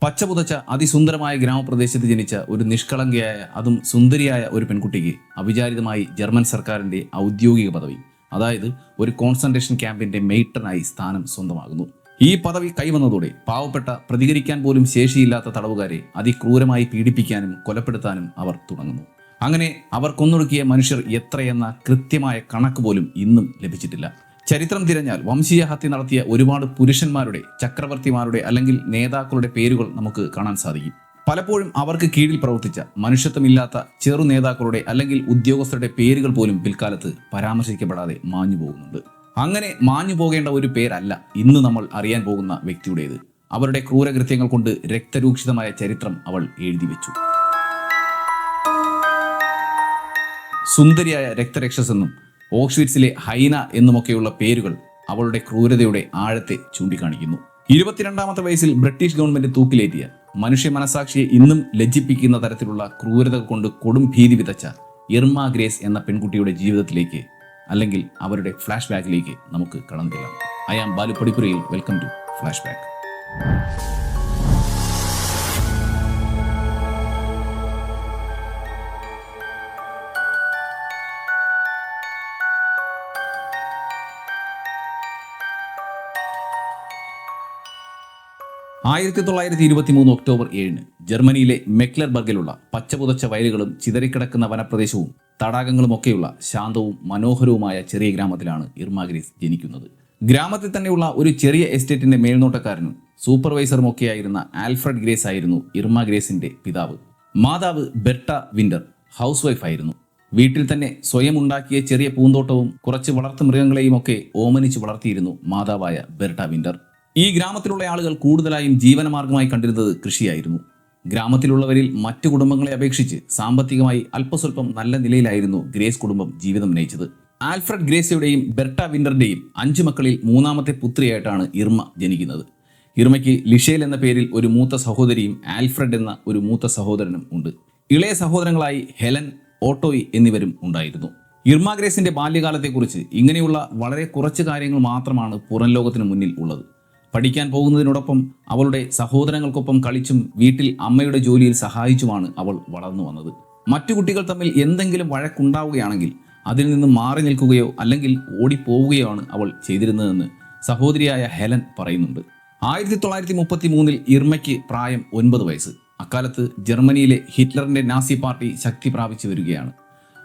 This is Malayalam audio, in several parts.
പച്ചപുതച്ച അതിസുന്ദരമായ ഗ്രാമപ്രദേശത്ത് ജനിച്ച ഒരു നിഷ്കളങ്കയായ അതും സുന്ദരിയായ ഒരു പെൺകുട്ടിക്ക് അവിചാരിതമായി ജർമ്മൻ സർക്കാരിന്റെ ഔദ്യോഗിക പദവി, അതായത് ഒരു കോൺസെൻട്രേഷൻ ക്യാമ്പിന്റെ മെയ്റ്റനായി സ്ഥാനം സ്വന്തമാകുന്നു. ഈ പദവി കൈവന്നതോടെ പാവപ്പെട്ട, പ്രതികരിക്കാൻ പോലും ശേഷിയില്ലാത്ത തടവുകാരെ അതിക്രൂരമായി പീഡിപ്പിക്കാനും കൊലപ്പെടുത്താനും അവർ തുടങ്ങുന്നു. അങ്ങനെ അവർ കൊന്നൊടുക്കിയ മനുഷ്യർ എത്രയെന്ന കൃത്യമായ കണക്ക് പോലും ഇന്നും ലഭിച്ചിട്ടില്ല. ചരിത്രം തിരഞ്ഞാൽ വംശീയ ഹത്യ നടത്തിയ ഒരുപാട് പുരുഷന്മാരുടെ, ചക്രവർത്തിമാരുടെ അല്ലെങ്കിൽ നേതാക്കളുടെ പേരുകൾ നമുക്ക് കാണാൻ സാധിക്കും. പലപ്പോഴും അവർക്ക് കീഴിൽ പ്രവർത്തിച്ച മനുഷ്യത്വമില്ലാത്ത ചെറു നേതാക്കളുടെ അല്ലെങ്കിൽ ഉദ്യോഗസ്ഥരുടെ പേരുകൾ പോലും പിൽക്കാലത്ത് പരാമർശിക്കപ്പെടാതെ മാഞ്ഞു പോകുന്നുണ്ട്. അങ്ങനെ മാഞ്ഞു പോകേണ്ട ഒരു പേരല്ല ഇന്ന് നമ്മൾ അറിയാൻ പോകുന്ന വ്യക്തിയുടേത്. അവരുടെ ക്രൂരകൃത്യങ്ങൾ കൊണ്ട് രക്തരൂക്ഷിതമായ ചരിത്രം അവൾ എഴുതി വെച്ചു. സുന്ദരിയായ രക്തരക്ഷസെന്നും ഓഷ്വിറ്റ്സിലെ ഹൈന എന്നുമൊക്കെയുള്ള പേരുകൾ അവളുടെ ക്രൂരതയുടെ ആഴത്തെ ചൂണ്ടിക്കാണിക്കുന്നു. 22ാമത്തെ വയസ്സിൽ ബ്രിട്ടീഷ് ഗവൺമെന്റ് തൂക്കിലേറ്റിയ, മനുഷ്യ മനസാക്ഷിയെ ഇന്നും ലജ്ജിപ്പിക്കുന്ന തരത്തിലുള്ള ക്രൂരത കൊണ്ട് കൊടും ഭീതി വിതച്ച ഇർമ ഗ്രേസ് എന്ന പെൺകുട്ടിയുടെ ജീവിതത്തിലേക്ക്, അല്ലെങ്കിൽ അവരുടെ ഫ്ലാഷ് ബാക്കിലേക്ക് നമുക്ക് കടന്നു ചെല്ലാം. I am Balu Padippurayil. Welcome to flashback. 1923 October 7 ജർമ്മനിയിലെ മെക്ലർബർഗിലുള്ള പച്ചപുതച്ച വയലുകളും ചിതറിക്കിടക്കുന്ന വനപ്രദേശവും തടാകങ്ങളുമൊക്കെയുള്ള ശാന്തവും മനോഹരവുമായ ചെറിയ ഗ്രാമത്തിലാണ് ഇർമ ഗ്രേസ് ജനിക്കുന്നത്. ഗ്രാമത്തിൽ തന്നെയുള്ള ഒരു ചെറിയ എസ്റ്റേറ്റിന്റെ മേൽനോട്ടക്കാരനും സൂപ്പർവൈസറുമൊക്കെയായിരുന്ന ആൽഫ്രഡ് ഗ്രേസ് ആയിരുന്നു ഇർമ ഗ്രേസിന്റെ പിതാവ്. മാതാവ് ബെർട്ട വിൻഡർ ഹൗസ് വൈഫ് ആയിരുന്നു. വീട്ടിൽ തന്നെ സ്വയം ഉണ്ടാക്കിയ ചെറിയ പൂന്തോട്ടവും കുറച്ച് വളർത്തു മൃഗങ്ങളെയും ഒക്കെ ഓമനിച്ച് വളർത്തിയിരുന്നു മാതാവായ ബെർട്ട വിൻഡർ. ഈ ഗ്രാമത്തിലുള്ള ആളുകൾ കൂടുതലായും ജീവനമാർഗമായി കണ്ടിരുന്നത് കൃഷിയായിരുന്നു. ഗ്രാമത്തിലുള്ളവരിൽ മറ്റു കുടുംബങ്ങളെ അപേക്ഷിച്ച് സാമ്പത്തികമായി അല്പസ്വല്പം നല്ല നിലയിലായിരുന്നു ഗ്രേസ് കുടുംബം ജീവിതം നയിച്ചത്. ആൽഫ്രഡ് ഗ്രേസയുടെയും ബെർട്ട വിൻഡറിന്റെയും 5 മക്കളിൽ 3ാമത്തെ പുത്രിയായിട്ടാണ് ഇർമ ജനിക്കുന്നത്. ഇർമയ്ക്ക് ലിഷേൽ എന്ന പേരിൽ ഒരു മൂത്ത സഹോദരിയും ആൽഫ്രഡ് എന്ന ഒരു മൂത്ത സഹോദരനും ഉണ്ട്. ഇളയ സഹോദരങ്ങളായി ഹെലൻ, ഓട്ടോയ് എന്നിവരും ഉണ്ടായിരുന്നു. ഇർമ ഗ്രേസിന്റെ ബാല്യകാലത്തെക്കുറിച്ച് ഇങ്ങനെയുള്ള വളരെ കുറച്ച് കാര്യങ്ങൾ മാത്രമാണ് പുറം ലോകത്തിന് മുന്നിൽ ഉള്ളത്. പഠിക്കാൻ പോകുന്നതിനോടൊപ്പം അവളുടെ സഹോദരങ്ങൾക്കൊപ്പം കളിച്ചും വീട്ടിൽ അമ്മയുടെ ജോലിയിൽ സഹായിച്ചുമാണ് അവൾ വളർന്നു വന്നത്. മറ്റു കുട്ടികൾ തമ്മിൽ എന്തെങ്കിലും വഴക്കുണ്ടാവുകയാണെങ്കിൽ അതിൽ നിന്ന് മാറി നിൽക്കുകയോ അല്ലെങ്കിൽ ഓടിപ്പോവുകയോ ആണ് അവൾ ചെയ്തിരുന്നതെന്ന് സഹോദരിയായ ഹെലൻ പറയുന്നുണ്ട്. 1933 ഇർമയ്ക്ക് പ്രായം 9 വയസ്സ്. അക്കാലത്ത് ജർമ്മനിയിലെ ഹിറ്റ്ലറിന്റെ നാസി പാർട്ടി ശക്തി പ്രാപിച്ചു വരികയാണ്.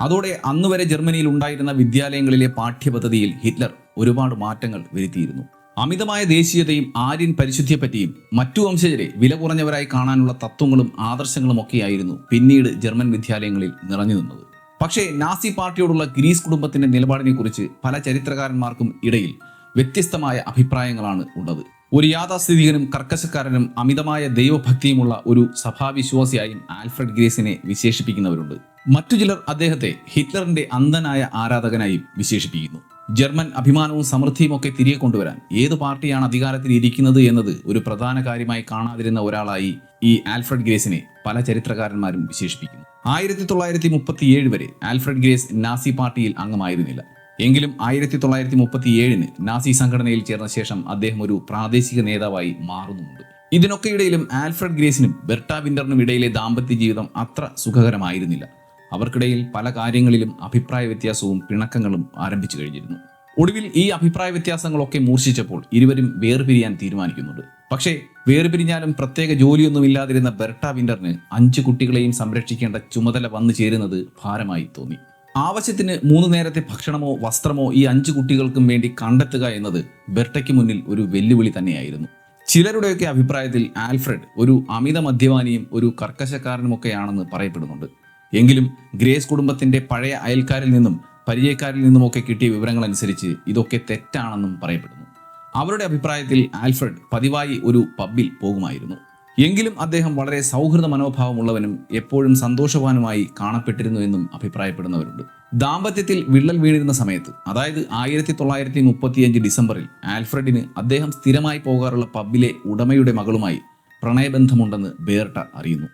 അതോടെ അന്നുവരെ ജർമ്മനിയിൽ ഉണ്ടായിരുന്ന വിദ്യാലയങ്ങളിലെ പാഠ്യപദ്ധതിയിൽ ഹിറ്റ്ലർ ഒരുപാട് മാറ്റങ്ങൾ വരുത്തിയിരുന്നു. അമിതമായ ദേശീയതയും ആര്യൻ പരിശുദ്ധിയെപ്പറ്റിയും മറ്റു വംശജരെ വില കുറഞ്ഞവരായി കാണാനുള്ള തത്വങ്ങളും ആദർശങ്ങളും ഒക്കെയായിരുന്നു പിന്നീട് ജർമ്മൻ വിദ്യാലയങ്ങളിൽ നിറഞ്ഞു നിന്നത്. പക്ഷേ നാസി പാർട്ടിയോടുള്ള ഗ്രീസ് കുടുംബത്തിന്റെ നിലപാടിനെ കുറിച്ച് പല ചരിത്രകാരന്മാർക്കും ഇടയിൽ വ്യത്യസ്തമായ അഭിപ്രായങ്ങളാണ് ഉള്ളത്. ഒരു യാഥാസ്ഥിതികനും കർക്കശക്കാരനും അമിതമായ ദൈവഭക്തിയുമുള്ള ഒരു സഭാവിശ്വാസിയായും ആൽഫ്രഡ് ഗ്രേസിനെ വിശേഷിപ്പിക്കുന്നവരുണ്ട്. മറ്റു ചിലർ അദ്ദേഹത്തെ ഹിറ്റ്ലറിന്റെ അന്ധനായ ആരാധകനായും വിശേഷിപ്പിക്കുന്നു. ജർമ്മൻ അഭിമാനവും സമൃദ്ധിയും ഒക്കെ തിരികെ കൊണ്ടുവരാൻ ഏത് പാർട്ടിയാണ് അധികാരത്തിൽ ഇരിക്കുന്നത് എന്നത് ഒരു പ്രധാന കാര്യമായി കാണാതിരുന്ന ഒരാളായി ഈ ആൽഫ്രഡ് ഗ്രേസിനെ പല ചരിത്രകാരന്മാരും വിശേഷിപ്പിക്കുന്നു. 1937 വരെ ആൽഫ്രഡ് ഗ്രേസ് നാസി പാർട്ടിയിൽ അംഗമായിരുന്നില്ല. എങ്കിലും 1937 നാസി സംഘടനയിൽ ചേർന്ന ശേഷം അദ്ദേഹം ഒരു പ്രാദേശിക നേതാവായി മാറുന്നുമുണ്ട്. ഇതിനൊക്കെയിടയിലും ആൽഫ്രഡ് ഗ്രേസിനും ബെർട്ട വിൻഡറിനും ഇടയിലെ ദാമ്പത്യ ജീവിതം അത്ര സുഖകരമായിരുന്നില്ല. അവർക്കിടയിൽ പല കാര്യങ്ങളിലും അഭിപ്രായ വ്യത്യാസവും പിണക്കങ്ങളും ആരംഭിച്ചു കഴിഞ്ഞിരുന്നു. ഒടുവിൽ ഈ അഭിപ്രായ വ്യത്യാസങ്ങളൊക്കെ മൂർച്ഛിച്ചപ്പോൾ ഇരുവരും വേർപിരിയാൻ തീരുമാനിക്കുന്നുണ്ട്. പക്ഷേ വേർപിരിഞ്ഞാലും പ്രത്യേക ജോലിയൊന്നുമില്ലാതിരുന്ന ബെർട്ട വിൻഡറിന് 5 കുട്ടികളെയും സംരക്ഷിക്കേണ്ട ചുമതല വന്നു ചേരുന്നത് ഭാരമായി തോന്നി. ആവശ്യത്തിന് 3 നേരത്തെ ഭക്ഷണമോ വസ്ത്രമോ ഈ 5 കുട്ടികൾക്കും വേണ്ടി കണ്ടെത്തുക എന്നത് ബെർട്ടയ്ക്ക് മുന്നിൽ ഒരു വെല്ലുവിളി തന്നെയായിരുന്നു. ചിലരുടെയൊക്കെ അഭിപ്രായത്തിൽ ആൽഫ്രഡ് ഒരു അമിത മദ്യപാനിയും ഒരു കർക്കശക്കാരനുമൊക്കെയാണെന്ന് പറയപ്പെടുന്നുണ്ട്. എങ്കിലും ഗ്രേസ് കുടുംബത്തിന്റെ പഴയ അയൽക്കാരിൽ നിന്നും പരിചയക്കാരിൽ നിന്നുമൊക്കെ കിട്ടിയ വിവരങ്ങൾ അനുസരിച്ച് ഇതൊക്കെ തെറ്റാണെന്നും പറയപ്പെടുന്നു. അവരുടെ അഭിപ്രായത്തിൽ ആൽഫ്രഡ് പതിവായി ഒരു പബ്ബിൽ പോകുമായിരുന്നു. എങ്കിലും അദ്ദേഹം വളരെ സൗഹൃദ മനോഭാവമുള്ളവനും എപ്പോഴും സന്തോഷവാനുമായി കാണപ്പെട്ടിരുന്നു എന്നും അഭിപ്രായപ്പെടുന്നവരുണ്ട്. ദാമ്പത്യത്തിൽ വിള്ളൽ വീണിരുന്ന സമയത്ത്, അതായത് 1935 ഡിസംബറിൽ ആൽഫ്രഡിന് അദ്ദേഹം സ്ഥിരമായി പോകാറുള്ള പബ്ബിലെ ഉടമയുടെ മകളുമായി പ്രണയബന്ധമുണ്ടെന്ന് ബേർട്ട അറിയുന്നു.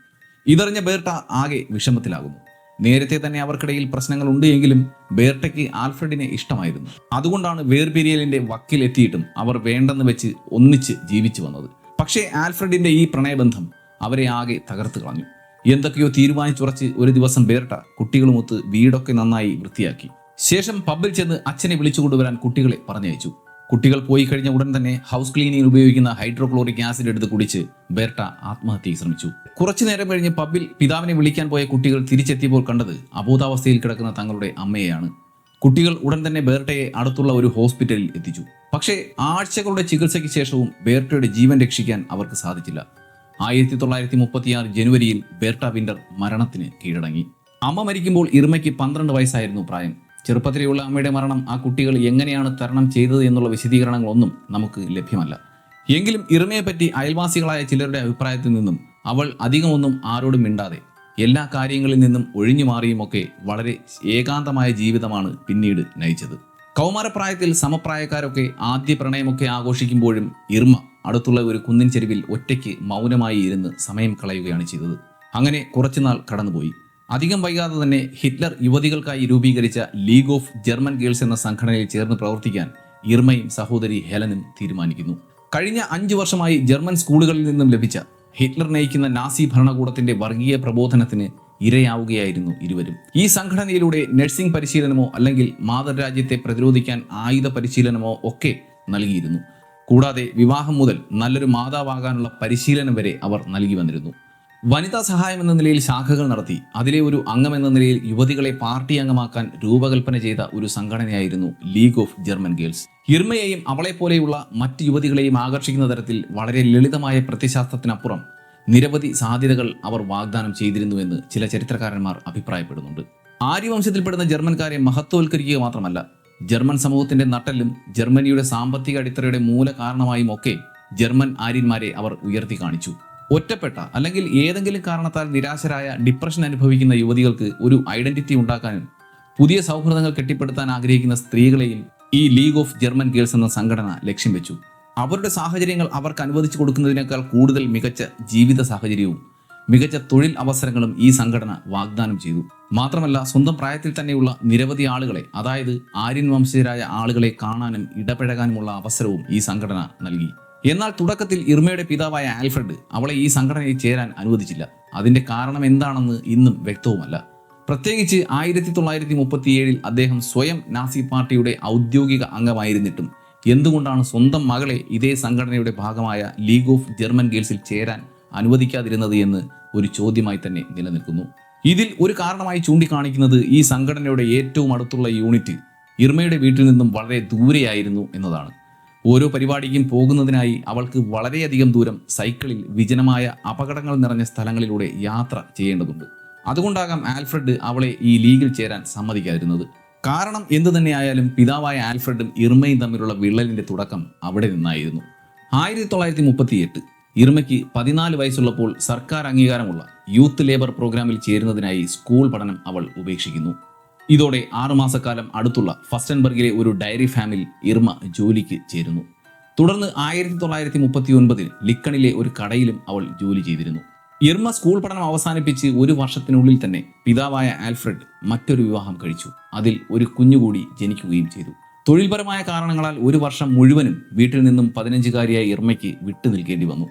ഇതറിഞ്ഞ ബേർട്ട ആകെ വിഷമത്തിലാകുന്നു. നേരത്തെ തന്നെ അവർക്കിടയിൽ പ്രശ്നങ്ങൾ എങ്കിലും ബേർട്ടയ്ക്ക് ആൽഫ്രഡിനെ ഇഷ്ടമായിരുന്നു. അതുകൊണ്ടാണ് വേർപിരിയലിന്റെ വക്കിലെത്തിയിട്ടും അവർ വേണ്ടെന്ന് വെച്ച് ഒന്നിച്ച് ജീവിച്ചു വന്നത്. പക്ഷേ ആൽഫ്രഡിന്റെ ഈ പ്രണയബന്ധം അവരെ ആകെ തകർത്ത് കളഞ്ഞു. എന്തൊക്കെയോ തീരുമാനിച്ചുറച്ച് ഒരു ദിവസം ബേർട്ട കുട്ടികളുമൊത്ത് വീടൊക്കെ നന്നായി വൃത്തിയാക്കി. ശേഷം പബ്ബിൽ ചെന്ന് അച്ഛനെ വിളിച്ചുകൊണ്ടുവരാൻ കുട്ടികളെ പറഞ്ഞയച്ചു. കുട്ടികൾ പോയി കഴിഞ്ഞ ഉടൻ തന്നെ ഹൗസ് ക്ലീനിങ്ങിന് ഉപയോഗിക്കുന്ന ഹൈഡ്രോക്ലോറിക് ആസിഡ് എടുത്ത് കുടിച്ച് ബേർട്ട ആത്മഹത്യയ്ക്ക് ശ്രമിച്ചു. കുറച്ചു നേരം കഴിഞ്ഞ് പബ്ബിൽ പിതാവിനെ വിളിക്കാൻ പോയ കുട്ടികൾ തിരിച്ചെത്തിയപ്പോൾ കണ്ടത് അബോധാവസ്ഥയിൽ കിടക്കുന്ന തങ്ങളുടെ അമ്മയെയാണ്. കുട്ടികൾ ഉടൻ തന്നെ ബേർട്ടയെ അടുത്തുള്ള ഒരു ഹോസ്പിറ്റലിൽ എത്തിച്ചു. പക്ഷേ ആഴ്ചകളുടെ ചികിത്സയ്ക്ക് ശേഷവും ബേർട്ടയുടെ ജീവൻ രക്ഷിക്കാൻ അവർക്ക് സാധിച്ചില്ല. 1936 ജനുവരിയിൽ ബേർട്ട വിന്റർ മരണത്തിന് കീഴടങ്ങി. അമ്മ മരിക്കുമ്പോൾ ഇർമയ്ക്ക് 12 വയസ്സായിരുന്നു പ്രായം. ചെറുപ്പത്തിലെയുള്ള അമ്മയുടെ മരണം ആ കുട്ടികൾ എങ്ങനെയാണ് തരണം ചെയ്തത് എന്നുള്ള വിശദീകരണങ്ങളൊന്നും നമുക്ക് ലഭ്യമല്ല. എങ്കിലും ഇർമയെപ്പറ്റി അയൽവാസികളായ ചിലരുടെ അഭിപ്രായത്തിൽ നിന്നും അവൾ അധികമൊന്നും ആരോടും മിണ്ടാതെ എല്ലാ കാര്യങ്ങളിൽ നിന്നും ഒഴിഞ്ഞു മാറിയുമൊക്കെ വളരെ ഏകാന്തമായ ജീവിതമാണ് പിന്നീട് നയിച്ചത്. കൗമാരപ്രായത്തിൽ സമപ്രായക്കാരൊക്കെ ആദ്യ പ്രണയമൊക്കെ ആഘോഷിക്കുമ്പോഴും ഇർമ അടുത്തുള്ള ഒരു കുന്നിൻ ചെരുവിൽ ഒറ്റയ്ക്ക് മൗനമായി ഇരുന്ന് സമയം കളയുകയാണ് ചെയ്തത്. അങ്ങനെ കുറച്ചുനാൾ കടന്നുപോയി. അധികം വൈകാതെ തന്നെ ഹിറ്റ്ലർ യുവതികൾക്കായി രൂപീകരിച്ച ലീഗ് ഓഫ് ജർമ്മൻ ഗേൾസ് എന്ന സംഘടനയിൽ ചേർന്ന് പ്രവർത്തിക്കാൻ ഇർമയും സഹോദരി ഹെലനും തീരുമാനിക്കുന്നു. കഴിഞ്ഞ 5 വർഷമായി ജർമ്മൻ സ്കൂളുകളിൽ നിന്നും ലഭിച്ച ഹിറ്റ്ലർ നയിക്കുന്ന നാസി ഭരണകൂടത്തിന്റെ വർഗീയ പ്രബോധനത്തിന് ഇരയാവുകയായിരുന്നു ഇരുവരും. ഈ സംഘടനയിലൂടെ നഴ്സിംഗ് പരിശീലനമോ അല്ലെങ്കിൽ മാതൃരാജ്യത്തെ പ്രതിരോധിക്കാൻ ആയുധ പരിശീലനമോ ഒക്കെ നൽകിയിരുന്നു. കൂടാതെ വിവാഹം മുതൽ നല്ലൊരു മാതാവാകാനുള്ള പരിശീലനം വരെ അവർ നൽകി വന്നിരുന്നു. വനിതാ സഹായം എന്ന നിലയിൽ ശാഖകൾ നടത്തി അതിലെ ഒരു അംഗമെന്ന നിലയിൽ യുവതികളെ പാർട്ടി അംഗമാക്കാൻ രൂപകൽപ്പന ചെയ്ത ഒരു സംഘടനയായിരുന്നു ലീഗ് ഓഫ് ജർമ്മൻ ഗേൾസ്. ഇർമയെയും അവളെ പോലെയുള്ള മറ്റ് യുവതികളെയും ആകർഷിക്കുന്ന തരത്തിൽ വളരെ ലളിതമായ പ്രത്യശാസ്ത്രത്തിനപ്പുറം നിരവധി സാധ്യതകൾ അവർ വാഗ്ദാനം ചെയ്തിരുന്നുവെന്ന് ചില ചരിത്രകാരന്മാർ അഭിപ്രായപ്പെടുന്നുണ്ട്. ആര്യവംശത്തിൽപ്പെടുന്ന ജർമ്മൻകാരെ മഹത്വവൽക്കരിക്കുക മാത്രമല്ല, ജർമ്മൻ സമൂഹത്തിന്റെ നട്ടെല്ലും ജർമ്മനിയുടെ സാമ്പത്തിക അടിത്തറയുടെ മൂല കാരണമായും ഒക്കെ ജർമ്മൻ ആര്യന്മാരെ അവർ ഉയർത്തി കാണിച്ചു. ഒറ്റപ്പെട്ട അല്ലെങ്കിൽ ഏതെങ്കിലും കാരണത്താൽ നിരാശരായ ഡിപ്രഷൻ അനുഭവിക്കുന്ന യുവതികൾക്ക് ഒരു ഐഡന്റിറ്റി ഉണ്ടാക്കാനും പുതിയ സൗഹൃദങ്ങൾ കെട്ടിപ്പടുത്താൻ ആഗ്രഹിക്കുന്ന സ്ത്രീകളെയും ഈ ലീഗ് ഓഫ് ജർമ്മൻ ഗേൾസ് എന്ന സംഘടന ലക്ഷ്യം വെച്ചു. അവരുടെ സാഹചര്യങ്ങൾ അവർക്ക് അനുവദിച്ചു കൊടുക്കുന്നതിനേക്കാൾ കൂടുതൽ മികച്ച ജീവിത സാഹചര്യവും മികച്ച തൊഴിൽ അവസരങ്ങളും ഈ സംഘടന വാഗ്ദാനം ചെയ്തു. മാത്രമല്ല സ്വന്തം പ്രായത്തിൽ തന്നെയുള്ള നിരവധി ആളുകളെ, അതായത് ആര്യൻ വംശജരായ ആളുകളെ കാണാനും ഇടപഴകാനുമുള്ള അവസരവും ഈ സംഘടന നൽകി. എന്നാൽ തുടക്കത്തിൽ ഇർമയുടെ പിതാവായ ആൽഫ്രഡ് അവളെ ഈ സംഘടനയിൽ ചേരാൻ അനുവദിച്ചില്ല. അതിന്റെ കാരണം എന്താണെന്ന് ഇന്നും വ്യക്തവുമല്ല. പ്രത്യേകിച്ച് 1937 അദ്ദേഹം സ്വയം നാസി പാർട്ടിയുടെ ഔദ്യോഗിക അംഗമായിരുന്നിട്ടും എന്തുകൊണ്ടാണ് സ്വന്തം മകളെ ഇതേ സംഘടനയുടെ ഭാഗമായ ലീഗ് ഓഫ് ജർമ്മൻ ഗേൾസിൽ ചേരാൻ അനുവദിക്കാതിരുന്നത് എന്ന് ഒരു ചോദ്യമായി തന്നെ നിലനിൽക്കുന്നു. ഇതിൽ ഒരു കാരണമായി ചൂണ്ടിക്കാണിക്കുന്നത് ഈ സംഘടനയുടെ ഏറ്റവും അടുത്തുള്ള യൂണിറ്റ് ഇർമയുടെ വീട്ടിൽ നിന്നും വളരെ ദൂരെയായിരുന്നു എന്നതാണ്. ഓരോ പരിപാടിക്കും പോകുന്നതിനായി അവൾക്ക് വളരെയധികം ദൂരം സൈക്കിളിൽ വിജനമായ അപകടങ്ങൾ നിറഞ്ഞ സ്ഥലങ്ങളിലൂടെ യാത്ര ചെയ്യേണ്ടതുണ്ട്. അതുകൊണ്ടാകാം ആൽഫ്രഡ് അവളെ ഈ ലീഗിൽ ചേരാൻ സമ്മതിക്കാതിരുന്നത്. കാരണം എന്തു തന്നെയായാലും പിതാവായ ആൽഫ്രഡും ഇർമയും തമ്മിലുള്ള വിള്ളലിന്റെ തുടക്കം അവിടെ നിന്നായിരുന്നു. 1938 ഇർമയ്ക്ക് 14 വയസ്സുള്ളപ്പോൾ സർക്കാർ അംഗീകാരമുള്ള യൂത്ത് ലേബർ പ്രോഗ്രാമിൽ ചേരുന്നതിനായി സ്കൂൾ പഠനം അവൾ ഉപേക്ഷിക്കുന്നു. ഇതോടെ 6 മാസക്കാലം അടുത്തുള്ള ഫസ്റ്റൻബർഗിലെ ഒരു ഡയറി ഫാമിൽ ഇർമ ജോലിക്ക് ചേരുന്നു. തുടർന്ന് 1939 ലിക്കണിലെ ഒരു കടയിലും അവൾ ജോലി ചെയ്തിരുന്നു. ഇർമ സ്കൂൾ പഠനം അവസാനിപ്പിച്ച് 1 വർഷത്തിനുള്ളിൽ തന്നെ പിതാവായ ആൽഫ്രഡ് മറ്റൊരു വിവാഹം കഴിച്ചു. അതിൽ ഒരു കുഞ്ഞുകൂടി ജനിക്കുകയും ചെയ്തു. തൊഴിൽപരമായ കാരണങ്ങളാൽ 1 വർഷം മുഴുവനും വീട്ടിൽ നിന്നും 15-കാരിയായ ഇർമയ്ക്ക് വിട്ടു നിൽക്കേണ്ടി വന്നു.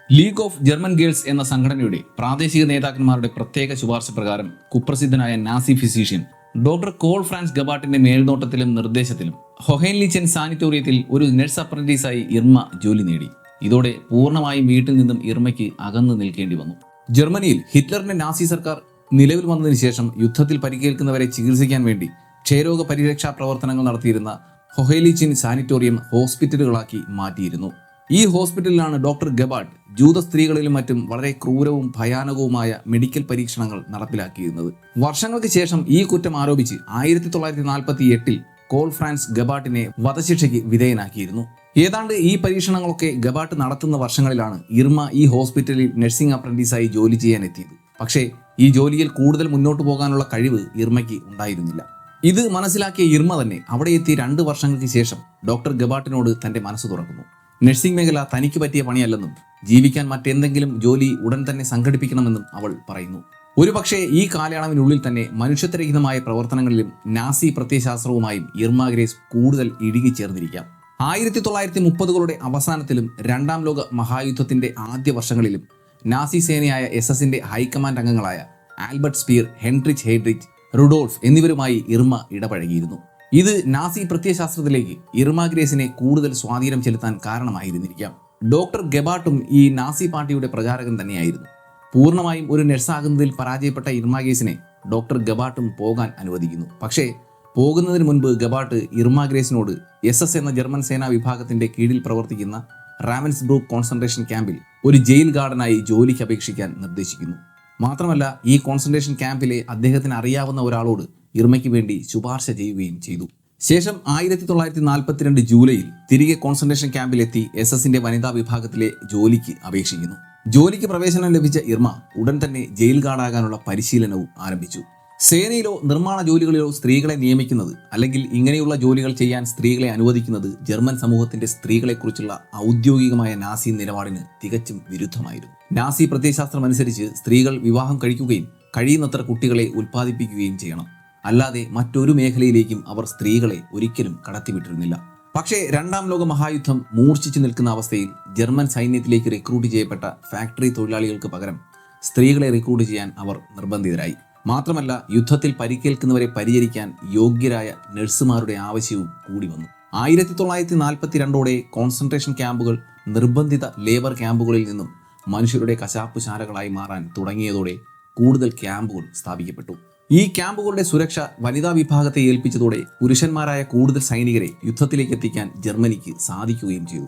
ലീഗ് ഓഫ് ജർമ്മൻ ഗേൾസ് എന്ന സംഘടനയുടെ പ്രാദേശിക നേതാക്കന്മാരുടെ പ്രത്യേക ശുപാർശ പ്രകാരം കുപ്രസിദ്ധനായ Nazi physician doctor Karl Franz ഗബാട്ടിന്റെ മേൽനോട്ടത്തിലും നിർദ്ദേശത്തിലും ഹൊഹെൻലിച്ചൻ സാനിറ്റോറിയത്തിൽ ഒരു നഴ്സ് അപ്രന്റീസായി ഇർമ ജോലി നേടി. ഇതോടെ പൂർണ്ണമായും വീട്ടിൽ നിന്നും ഇർമയ്ക്ക് അകന്നു നിൽക്കേണ്ടി വന്നു. ജർമ്മനിയിൽ ഹിറ്റ്ലറിന്റെ നാസി സർക്കാർ നിലവിൽ വന്നതിന് ശേഷം യുദ്ധത്തിൽ പരിക്കേൽക്കുന്നവരെ ചികിത്സിക്കാൻ വേണ്ടി ക്ഷയരോഗ പരിരക്ഷാ പ്രവർത്തനങ്ങൾ നടത്തിയിരുന്ന ഹൊഹെൻലിച്ചൻ സാനിറ്റോറിയം ഹോസ്പിറ്റലുകളാക്കി മാറ്റിയിരുന്നു. ഈ ഹോസ്പിറ്റലിലാണ് ഡോക്ടർ ഗബാട്ട് ജൂത സ്ത്രീകളിലും മറ്റും വളരെ ക്രൂരവും ഭയാനകവുമായ മെഡിക്കൽ പരീക്ഷണങ്ങൾ നടപ്പിലാക്കിയിരുന്നത്. വർഷങ്ങൾക്ക് ശേഷം ഈ കുറ്റം ആരോപിച്ച് 1948 കോൾ ഫ്രാൻസ് ഗബാട്ടിനെ വധശിക്ഷയ്ക്ക് വിധേയനാക്കിയിരുന്നു. ഏതാണ്ട് ഈ പരീക്ഷണങ്ങളൊക്കെ ഗബാട്ട് നടത്തുന്ന വർഷങ്ങളിലാണ് ഇർമ ഈ ഹോസ്പിറ്റലിൽ നഴ്സിംഗ് അപ്രന്റീസായി ജോലി ചെയ്യാൻ എത്തിയത്. പക്ഷേ ഈ ജോലിയിൽ കൂടുതൽ മുന്നോട്ട് പോകാനുള്ള കഴിവ് ഇർമയ്ക്ക് ഉണ്ടായിരുന്നില്ല. ഇത് മനസ്സിലാക്കിയ ഇർമ തന്നെ അവിടെ എത്തി 2 വർഷങ്ങൾക്ക് ശേഷം ഡോക്ടർ ഗബാട്ടിനോട് തന്റെ മനസ്സ് തുറക്കുന്നു. നഴ്സിംഗ് മേഖല തനിക്ക് പറ്റിയ പണിയല്ലെന്നും ജീവിക്കാൻ മറ്റെന്തെങ്കിലും ജോലി ഉടൻ തന്നെ സംഘടിപ്പിക്കണമെന്നും അവൾ പറയുന്നു. ഒരുപക്ഷെ ഈ കാലയളവിനുള്ളിൽ തന്നെ മനുഷ്യത്വരഹിതമായ പ്രവർത്തനങ്ങളിലും നാസി പ്രത്യയശാസ്ത്രവുമായും ഇർമ ഗ്രേസ് കൂടുതൽ ഇഴുകിച്ചേർന്നിരിക്കാം. 1930കളുടെ അവസാനത്തിലും രണ്ടാം ലോക മഹായുദ്ധത്തിന്റെ ആദ്യ വർഷങ്ങളിലും നാസി സേനയായ SS-ന്റെ ഹൈക്കമാൻഡ് അംഗങ്ങളായ ആൽബർട്ട് സ്പീർ, ഹെൻറിച്ച് ഹെയ്ഡ്രിച്ച്, റുഡോൾഫ് എന്നിവരുമായി ഇർമ ഇടപഴകിയിരുന്നു. ഇത് നാസി പ്രത്യയശാസ്ത്രത്തിലേക്ക് ഇർമ ഗ്രേസിനെ കൂടുതൽ സ്വാധീനം ചെലുത്താൻ കാരണമായിരുന്നിരിക്കാം. ഡോക്ടർ ഗെബാർട്ടും ഈ നാസി പാർട്ടിയുടെ പ്രചാരകൻ തന്നെയായിരുന്നു. പൂർണ്ണമായും ഒരു നഴ്സാകുന്നതിൽ പരാജയപ്പെട്ട ഇർമ ഗ്രേസിനെ ഡോക്ടർ ഗെബാർട്ടും പോകാൻ അനുവദിക്കുന്നു. പക്ഷേ പോകുന്നതിന് മുൻപ് ഗെബാർട്ട് ഇർമ ഗ്രേസിനോട് SS എന്ന ജർമ്മൻ സേനാ വിഭാഗത്തിന്റെ കീഴിൽ പ്രവർത്തിക്കുന്ന റാവൻസ്ബ്രൂക്ക് കോൺസെൻട്രേഷൻ ക്യാമ്പിൽ ഒരു ജയിൽ ഗാർഡനായി ജോലിക്ക് അപേക്ഷിക്കാൻ നിർദ്ദേശിക്കുന്നു. മാത്രമല്ല ഈ കോൺസെൻട്രേഷൻ ക്യാമ്പിലെ അദ്ദേഹത്തിന് അറിയാവുന്ന ഒരാളോട് ഇർമയ്ക്ക് വേണ്ടി ശുപാർശ ചെയ്യുകയും ചെയ്തു. ശേഷം 1942 ജൂലൈയിൽ തിരികെ കോൺസെൻട്രേഷൻ ക്യാമ്പിലെത്തി SS-ന്റെ വനിതാ വിഭാഗത്തിലെ ജോലിക്ക് അപേക്ഷിക്കുന്നു. ജോലിക്ക് പ്രവേശനം ലഭിച്ച ഇർമ ഉടൻ തന്നെ ജയിൽ ഗാർഡാകാനുള്ള പരിശീലനവും ആരംഭിച്ചു. സേനയിലോ നിർമ്മാണ ജോലികളിലോ സ്ത്രീകളെ നിയമിക്കുന്നത് അല്ലെങ്കിൽ ഇങ്ങനെയുള്ള ജോലികൾ ചെയ്യാൻ സ്ത്രീകളെ അനുവദിക്കുന്നത് ജർമ്മൻ സമൂഹത്തിന്റെ സ്ത്രീകളെക്കുറിച്ചുള്ള ഔദ്യോഗികമായ നാസി നിലപാടിന് തികച്ചും വിരുദ്ധമായിരുന്നു. നാസി പ്രത്യയശാസ്ത്രം അനുസരിച്ച് സ്ത്രീകൾ വിവാഹം കഴിക്കുകയും കഴിയുന്നത്ര കുട്ടികളെ ഉൽപ്പാദിപ്പിക്കുകയും ചെയ്യണം. അല്ലാതെ മറ്റൊരു മേഖലയിലേക്കും അവർ സ്ത്രീകളെ ഒരിക്കലും കടത്തിവിട്ടിരുന്നില്ല. പക്ഷേ രണ്ടാം ലോക മഹായുദ്ധം മൂർച്ഛിച്ചു നിൽക്കുന്ന അവസ്ഥയിൽ ജർമ്മൻ സൈന്യത്തിലേക്ക് റിക്രൂട്ട് ചെയ്യപ്പെട്ട ഫാക്ടറി തൊഴിലാളികൾക്ക് പകരം സ്ത്രീകളെ റിക്രൂട്ട് ചെയ്യാൻ അവർ നിർബന്ധിതരായി. മാത്രമല്ല യുദ്ധത്തിൽ പരിക്കേൽക്കുന്നവരെ പരിചരിക്കാൻ യോഗ്യരായ നഴ്സുമാരുടെ ആവശ്യവും കൂടി വന്നു. 1942ഓടെ കോൺസെൻട്രേഷൻ ക്യാമ്പുകൾ നിർബന്ധിത ലേബർ ക്യാമ്പുകളിൽ നിന്നും മനുഷ്യരുടെ കശാപ്പുശാലകളായി മാറാൻ തുടങ്ങിയതോടെ കൂടുതൽ ക്യാമ്പുകൾ സ്ഥാപിക്കപ്പെട്ടു. ഈ ക്യാമ്പുകളുടെ സുരക്ഷ വനിതാ വിഭാഗത്തെ ഏൽപ്പിച്ചതോടെ പുരുഷന്മാരായ കൂടുതൽ സൈനികരെ യുദ്ധത്തിലേക്ക് എത്തിക്കാൻ ജർമ്മനിക്ക് സാധിക്കുകയും ചെയ്തു.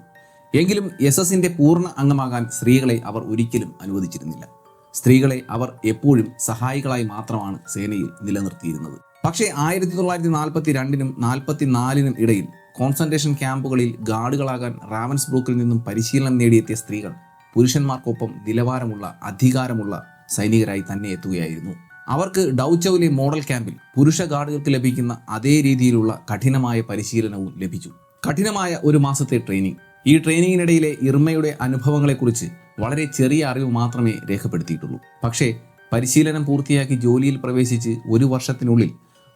എങ്കിലും SS-ന്റെ പൂർണ്ണ അംഗമാകാൻ സ്ത്രീകളെ അവർ ഒരിക്കലും അനുവദിച്ചിരുന്നില്ല. സ്ത്രീകളെ അവർ എപ്പോഴും സഹായികളായി മാത്രമാണ് സേനയിൽ നിലനിർത്തിയിരുന്നത്. പക്ഷേ 1942നും 1944നും ഇടയിൽ കോൺസെൻട്രേഷൻ ക്യാമ്പുകളിൽ ഗാർഡുകളാകാൻ റാവൻസ്ബ്രൂക്കിൽ നിന്നും പരിശീലനം നേടിയെത്തിയ സ്ത്രീകൾ പുരുഷന്മാർക്കൊപ്പം നിലവാരമുള്ള അധികാരമുള്ള സൈനികരായി തന്നെ എത്തുകയായിരുന്നു. അവർക്ക് ഡൗച്ചൌവിലെ മോഡൽ ക്യാമ്പിൽ പുരുഷ ഗാർഡുകൾക്ക് ലഭിക്കുന്ന അതേ രീതിയിലുള്ള കഠിനമായ പരിശീലനവും ലഭിച്ചു. കഠിനമായ ഒരു മാസത്തെ ട്രെയിനിങ്. ഈ ട്രെയിനിങ്ങിനിടയിലെ ഇർമയുടെ അനുഭവങ്ങളെക്കുറിച്ച് വളരെ ചെറിയ അറിവ് മാത്രമേ രേഖപ്പെടുത്തിയിട്ടുള്ളൂ. പക്ഷേ പരിശീലനം പൂർത്തിയാക്കി ജോലിയിൽ പ്രവേശിച്ച് ഒരു വർഷത്തിനുള്ളിൽ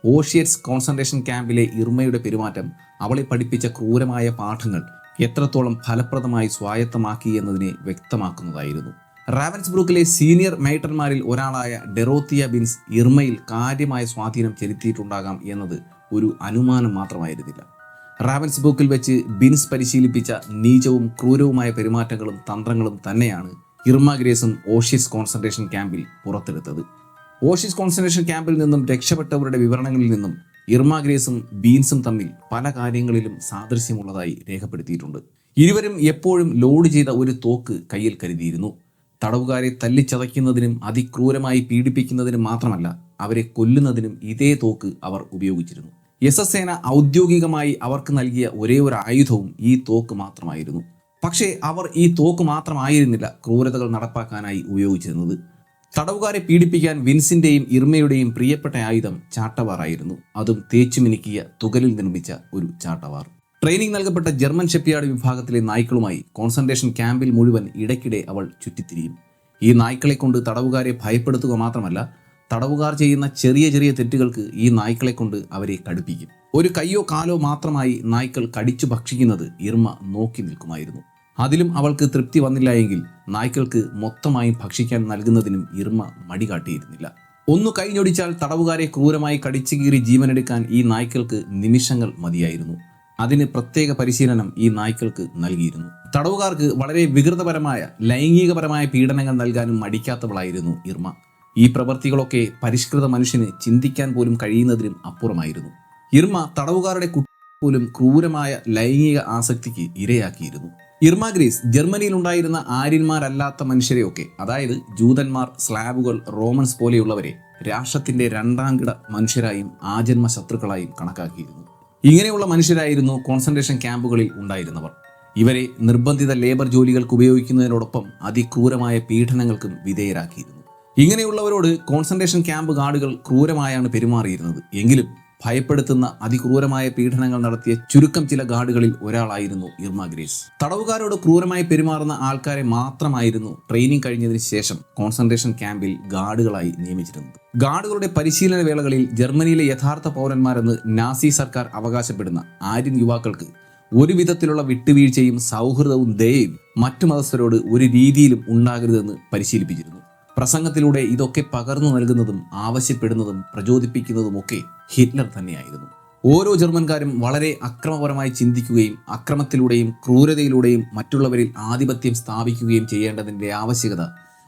ഓഷിയറ്റ്സ് കോൺസെൻട്രേഷൻ ക്യാമ്പിലെ ഇർമയുടെ പെരുമാറ്റം, അവളെ പഠിപ്പിച്ച ക്രൂരമായ പാഠങ്ങൾ എത്രത്തോളം ഫലപ്രദമായി സ്വായത്തമാക്കി എന്നതിനെ വ്യക്തമാക്കുന്നതായിരുന്നു. റാവൻസ്ബ്രൂക്കിലെ സീനിയർ മേറ്റർമാരിൽ ഒരാളായ ഡെറോത്തിയ ബിൻസ് ഇർമയിൽ കാര്യമായ സ്വാധീനം ചെലുത്തിയിട്ടുണ്ടാകാം എന്നത് ഒരു അനുമാനം മാത്രമായിരുന്നില്ല. റാവൻസ്ബ്രൂക്കിൽ വെച്ച് ബിൻസ് പരിശീലിപ്പിച്ച നീചവും ക്രൂരവുമായ പെരുമാറ്റങ്ങളും തന്ത്രങ്ങളും തന്നെയാണ് ഇർമ ഗ്രേസും ഓഷിറ്റ്സ് കോൺസെൻട്രേഷൻ ക്യാമ്പിൽ പുറത്തെടുത്തത്. ഓഷിറ്റ്സ് കോൺസെൻട്രേഷൻ ക്യാമ്പിൽ നിന്നും രക്ഷപ്പെട്ടവരുടെ വിവരണങ്ങളിൽ നിന്നും ഇർമ ഗ്രേസും ബീൻസും തമ്മിൽ പല കാര്യങ്ങളിലും സാദൃശ്യമുള്ളതായി രേഖപ്പെടുത്തിയിട്ടുണ്ട്. ഇരുവരും എപ്പോഴും ലോഡ് ചെയ്ത ഒരു തോക്ക് കയ്യിൽ കരുതിയിരുന്നു. തടവുകാരെ തല്ലിച്ചതയ്ക്കുന്നതിനും അതിക്രൂരമായി പീഡിപ്പിക്കുന്നതിനും മാത്രമല്ല, അവരെ കൊല്ലുന്നതിനും ഇതേ തോക്ക് അവർ ഉപയോഗിച്ചിരുന്നു. SS സേന ഔദ്യോഗികമായി അവർക്ക് നൽകിയ ഒരേ ഒരു ആയുധവും ഈ തോക്ക് മാത്രമായിരുന്നു. പക്ഷേ അവർ ഈ തോക്ക് മാത്രമായിരുന്നില്ല ക്രൂരതകൾ നടപ്പാക്കാനായി ഉപയോഗിച്ചിരുന്നത്. തടവുകാരെ പീഡിപ്പിക്കാൻ വിൻസിന്റെയും ഇർമയുടെയും പ്രിയപ്പെട്ട ആയുധം ചാട്ടവാറായിരുന്നു. അതും തേച്ചുമിനുക്കിയ തുകലിൽ നിർമ്മിച്ച ഒരു ചാട്ടവാർ. ട്രെയിനിങ് നൽകപ്പെട്ട ജർമ്മൻ ഷെപ്യാർഡ് വിഭാഗത്തിലെ നായ്ക്കളുമായി കോൺസെൻട്രേഷൻ ക്യാമ്പിൽ മുഴുവൻ ഇടയ്ക്കിടെ അവൾ ചുറ്റിത്തിരിയും. ഈ നായ്ക്കളെ കൊണ്ട് തടവുകാരെ ഭയപ്പെടുത്തുക മാത്രമല്ല, തടവുകാർ ചെയ്യുന്ന ചെറിയ ചെറിയ തെറ്റുകൾക്ക് ഈ നായ്ക്കളെ കൊണ്ട് അവരെ കടുപ്പിക്കും. ഒരു കയ്യോ കാലോ മാത്രമായി നായ്ക്കൾ കടിച്ചു ഭക്ഷിക്കുന്നത് ഇർമ നോക്കി നിൽക്കുമായിരുന്നു. അതിലും അവൾക്ക് തൃപ്തി വന്നില്ല എങ്കിൽ നായ്ക്കൾക്ക് മൊത്തമായും ഭക്ഷിക്കാൻ നൽകുന്നതിനും ഇർമ മടി കാട്ടിയിരുന്നില്ല. ഒന്നു കൈഞ്ഞൊടിച്ചാൽ തടവുകാരെ ക്രൂരമായി കടിച്ചു കീറി ജീവനെടുക്കാൻ ഈ നായ്ക്കൾക്ക് നിമിഷങ്ങൾ മതിയായിരുന്നു. അതിന് പ്രത്യേക പരിശീലനം ഈ നായ്ക്കൾക്ക് നൽകിയിരുന്നു. തടവുകാർക്ക് വളരെ വികൃതപരമായ ലൈംഗികപരമായ പീഡനങ്ങൾ നൽകാനും മടിക്കാത്തവളായിരുന്നു ഇർമ. ഈ പ്രവൃത്തികളൊക്കെ പരിഷ്കൃത മനുഷ്യന് ചിന്തിക്കാൻ പോലും കഴിയുന്നതിനും അപ്പുറമായിരുന്നു. ഇർമ തടവുകാരുടെ പോലും ക്രൂരമായ ലൈംഗിക ആസക്തിക്ക് ഇരയാക്കിയിരുന്നു. ഇർമ ഗ്രേസ് ജർമ്മനിയിൽ ഉണ്ടായിരുന്ന ആര്യന്മാരല്ലാത്ത മനുഷ്യരെയൊക്കെ, അതായത് ജൂതന്മാർ, സ്ലാബുകൾ, റോമൻസ് പോലെയുള്ളവരെ രാഷ്ട്രത്തിന്റെ രണ്ടാം കിട മനുഷ്യരായും ആജന്മ ശത്രുക്കളായും കണക്കാക്കിയിരുന്നു. ഇങ്ങനെയുള്ള മനുഷ്യരായിരുന്നു കോൺസെൻട്രേഷൻ ക്യാമ്പുകളിൽ ഉണ്ടായിരുന്നവർ. ഇവരെ നിർബന്ധിത ലേബർ ജോലികൾക്ക് ഉപയോഗിക്കുന്നതിനോടൊപ്പം അതിക്രൂരമായ പീഡനങ്ങൾക്കും വിധേയരാക്കിയിരുന്നു. ഇങ്ങനെയുള്ളവരോട് കോൺസെൻട്രേഷൻ ക്യാമ്പ് ഗാർഡുകൾ ക്രൂരമായാണ് പെരുമാറിയിരുന്നത്. എങ്കിലും ഭയപ്പെടുത്തുന്ന അതിക്രൂരമായ പീഡനങ്ങൾ നടത്തിയ ചുരുക്കം ചില ഗാർഡുകളിൽ ഒരാളായിരുന്നു ഇർമ ഗ്രേസ്. തടവുകാരോട് ക്രൂരമായി പെരുമാറുന്ന ആൾക്കാരെ മാത്രമായിരുന്നു ട്രെയിനിങ് കഴിഞ്ഞതിന് ശേഷം കോൺസെൻട്രേഷൻ ക്യാമ്പിൽ ഗാർഡുകളായി നിയമിച്ചിരുന്നത്. ഗാർഡുകളുടെ പരിശീലന വേളകളിൽ ജർമ്മനിയിലെ യഥാർത്ഥ പൗരന്മാരെന്ന് നാസി സർക്കാർ അവകാശപ്പെടുന്ന ആര്യൻ യുവാക്കൾക്ക് ഒരു വിധത്തിലുള്ള വിട്ടുവീഴ്ചയും സൗഹൃദവും ദയയും മറ്റു മതസ്ഥരോട് ഒരു രീതിയിലും ഉണ്ടാകരുതെന്ന് പരിശീലിപ്പിച്ചിരുന്നു. പ്രസംഗത്തിലൂടെ ഇതൊക്കെ പകർന്നു നൽകുന്നതും ആവശ്യപ്പെടുന്നതും പ്രചോദിപ്പിക്കുന്നതുമൊക്കെ ഹിറ്റ്ലർ തന്നെയായിരുന്നു. ഓരോ ജർമ്മൻകാരും വളരെ അക്രമപരമായി ചിന്തിക്കുകയും അക്രമത്തിലൂടെയും ക്രൂരതയിലൂടെയും മറ്റുള്ളവരിൽ ആധിപത്യം സ്ഥാപിക്കുകയും ചെയ്യേണ്ടതിൻ്റെ ആവശ്യകത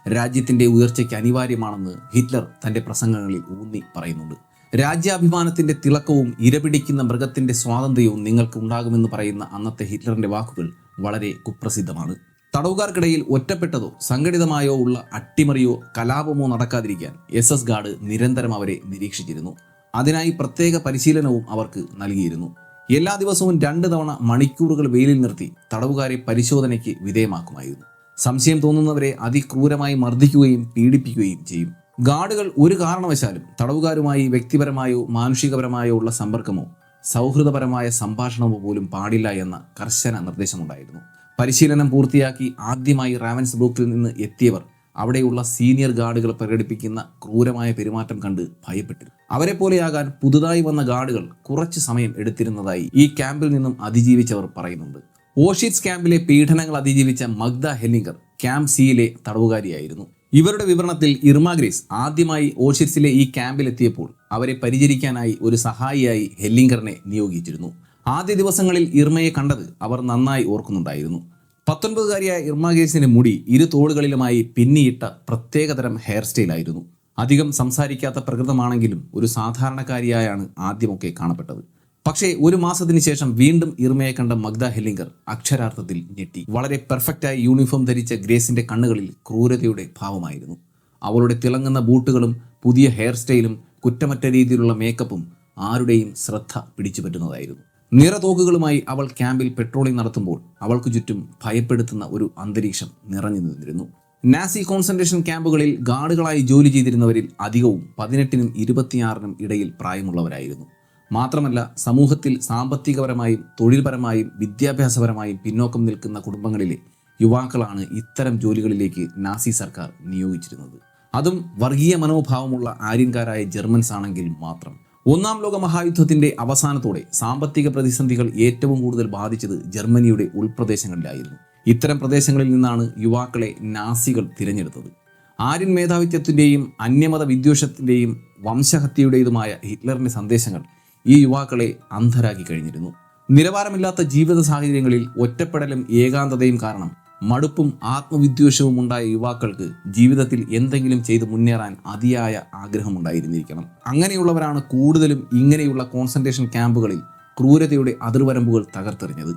രാജ്യത്തിൻ്റെ ഉയർച്ചയ്ക്ക് അനിവാര്യമാണെന്ന് ഹിറ്റ്ലർ തൻ്റെ പ്രസംഗങ്ങളിൽ ഊന്നി പറയുന്നുണ്ട്. രാജ്യാഭിമാനത്തിൻ്റെ തിളക്കവും ഇരപിടിക്കുന്ന മൃഗത്തിൻ്റെ സ്വാതന്ത്ര്യവും നിങ്ങൾക്ക് ഉണ്ടാകുമെന്ന് പറയുന്ന അന്നത്തെ ഹിറ്റ്ലറിൻ്റെ വാക്കുകൾ വളരെ കുപ്രസിദ്ധമാണ്. തടവുകാർക്കിടയിൽ ഒറ്റപ്പെട്ടതോ സംഘടിതമായോ ഉള്ള അട്ടിമറിയോ കലാപമോ നടക്കാതിരിക്കാൻ SS ഗാർഡ് നിരന്തരം അവരെ നിരീക്ഷിച്ചിരുന്നു. അതിനായി പ്രത്യേക പരിശീലനവും അവർക്ക് നൽകിയിരുന്നു. എല്ലാ ദിവസവും 2 തവണ മണിക്കൂറുകൾ വെയിലിൽ നിർത്തി തടവുകാരെ പരിശോധനയ്ക്ക് വിധേയമാക്കുമായിരുന്നു. സംശയം തോന്നുന്നവരെ അതിക്രൂരമായി മർദ്ദിക്കുകയും പീഡിപ്പിക്കുകയും ചെയ്യും. ഗാർഡുകൾ ഒരു കാരണവശാലും തടവുകാരുമായി വ്യക്തിപരമായോ മാനുഷികപരമായോ ഉള്ള സമ്പർക്കമോ സൗഹൃദപരമായ സംഭാഷണമോ പോലും പാടില്ല എന്ന കർശന നിർദ്ദേശമുണ്ടായിരുന്നു. പരിശീലനം പൂർത്തിയാക്കി ആദ്യമായി റാവൻസ്ബ്രൂക്കിൽ നിന്ന് എത്തിയവർ അവിടെയുള്ള സീനിയർ ഗാർഡുകൾ പ്രകടിപ്പിക്കുന്ന ക്രൂരമായ പെരുമാറ്റം കണ്ട് ഭയപ്പെട്ടിരുന്നു. അവരെ പോലെയാകാൻ പുതുതായി വന്ന ഗാർഡുകൾ കുറച്ച് സമയം എടുത്തിരുന്നതായി ഈ ക്യാമ്പിൽ നിന്നും അതിജീവിച്ചവർ പറയുന്നുണ്ട്. ഓഷിറ്റ്സ് ക്യാമ്പിലെ പീഡനങ്ങൾ അതിജീവിച്ച മഗ്ദ ഹെല്ലിംഗർ ക്യാമ്പ് സിയിലെ തടവുകാരിയായിരുന്നു. ഇവരുടെ വിവരണത്തിൽ ഇർമ ഗ്രേസ് ആദ്യമായി ഓഷിറ്റ്സിലെ ഈ ക്യാമ്പിലെത്തിയപ്പോൾ അവരെ പരിചരിക്കാനായി ഒരു സഹായിയായി ഹെല്ലിംഗറിനെ നിയോഗിച്ചിരുന്നു. ആദ്യ ദിവസങ്ങളിൽ ഇർമയെ കണ്ടത് അവർ നന്നായി ഓർക്കുന്നുണ്ടായിരുന്നു. 19-കാരിയായ ഇർമ ഗ്രേസിന്റെ മുടി 2 തോളുകളിലുമായി പിന്നിയിട്ട പ്രത്യേകതരം ഹെയർ സ്റ്റൈലായിരുന്നു. അധികം സംസാരിക്കാത്ത പ്രകൃതമാണെങ്കിലും ഒരു സാധാരണക്കാരിയായാണ് ആദ്യമൊക്കെ കാണപ്പെട്ടത്. പക്ഷേ 1 മാസത്തിന് ശേഷം വീണ്ടും ഇർമയെ കണ്ട മഗ്ദ ഹെല്ലിംഗർ അക്ഷരാർത്ഥത്തിൽ ഞെട്ടി. വളരെ പെർഫെക്റ്റായി യൂണിഫോം ധരിച്ച ഗ്രേസിന്റെ കണ്ണുകളിൽ ക്രൂരതയുടെ ഭാവമായിരുന്നു. അവളുടെ തിളങ്ങുന്ന ബൂട്ടുകളും പുതിയ ഹെയർ സ്റ്റൈലും കുറ്റമറ്റ രീതിയിലുള്ള മേക്കപ്പും ആരുടെയും ശ്രദ്ധ പിടിച്ചുപറ്റുന്നതായിരുന്നു. നിറതോക്കുകളുമായി അവൾ ക്യാമ്പിൽ പെട്രോളിംഗ് നടത്തുമ്പോൾ അവൾക്ക് ചുറ്റും ഭയപ്പെടുത്തുന്ന ഒരു അന്തരീക്ഷം നിറഞ്ഞു നിന്നിരുന്നു. നാസി കോൺസെൻട്രേഷൻ ക്യാമ്പുകളിൽ ഗാർഡുകളായി ജോലി ചെയ്തിരുന്നവരിൽ അധികവും 18-നും 26-നും ഇടയിൽ പ്രായമുള്ളവരായിരുന്നു. മാത്രമല്ല സമൂഹത്തിൽ സാമ്പത്തികപരമായും തൊഴിൽപരമായും വിദ്യാഭ്യാസപരമായും പിന്നോക്കം നിൽക്കുന്ന കുടുംബങ്ങളിലെ യുവാക്കളാണ് ഇത്തരം ജോലികളിലേക്ക് നാസി സർക്കാർ നിയോഗിച്ചിരുന്നത്. അതും വർഗീയ മനോഭാവമുള്ള ആര്യൻകാരായ ജർമ്മൻസ് ആണെങ്കിൽ മാത്രം. 1-ാം ലോക മഹായുദ്ധത്തിന്റെ അവസാനത്തോടെ സാമ്പത്തിക പ്രതിസന്ധികൾ ഏറ്റവും കൂടുതൽ ബാധിച്ചത് ജർമ്മനിയുടെ ഉൾപ്രദേശങ്ങളിലായിരുന്നു. ഇത്തരം പ്രദേശങ്ങളിൽ നിന്നാണ് യുവാക്കളെ നാസികൾ തിരഞ്ഞെടുത്തത്. ആര്യൻ മേധാവിത്വത്തിൻ്റെയും അന്യമത വിദ്വേഷത്തിൻ്റെയും വംശഹത്യയുടേതുമായ ഹിറ്റ്ലറിൻ്റെ സന്ദേശങ്ങൾ ഈ യുവാക്കളെ അന്ധരാക്കി കഴിഞ്ഞിരുന്നു. നിലവാരമില്ലാത്ത ജീവിത സാഹചര്യങ്ങളിൽ ഒറ്റപ്പെടലും ഏകാന്തതയും കാരണം മടുപ്പും ആത്മവിദ്വേഷവും ഉണ്ടായ യുവാക്കൾക്ക് ജീവിതത്തിൽ എന്തെങ്കിലും ചെയ്ത് മുന്നേറാൻ അതിയായ ആഗ്രഹമുണ്ടായിരുന്നിരിക്കണം. അങ്ങനെയുള്ളവരാണ് കൂടുതലും ഇങ്ങനെയുള്ള കോൺസെൻട്രേഷൻ ക്യാമ്പുകളിൽ ക്രൂരതയുടെ അതിർവരമ്പുകൾ തകർത്തെറിഞ്ഞത്.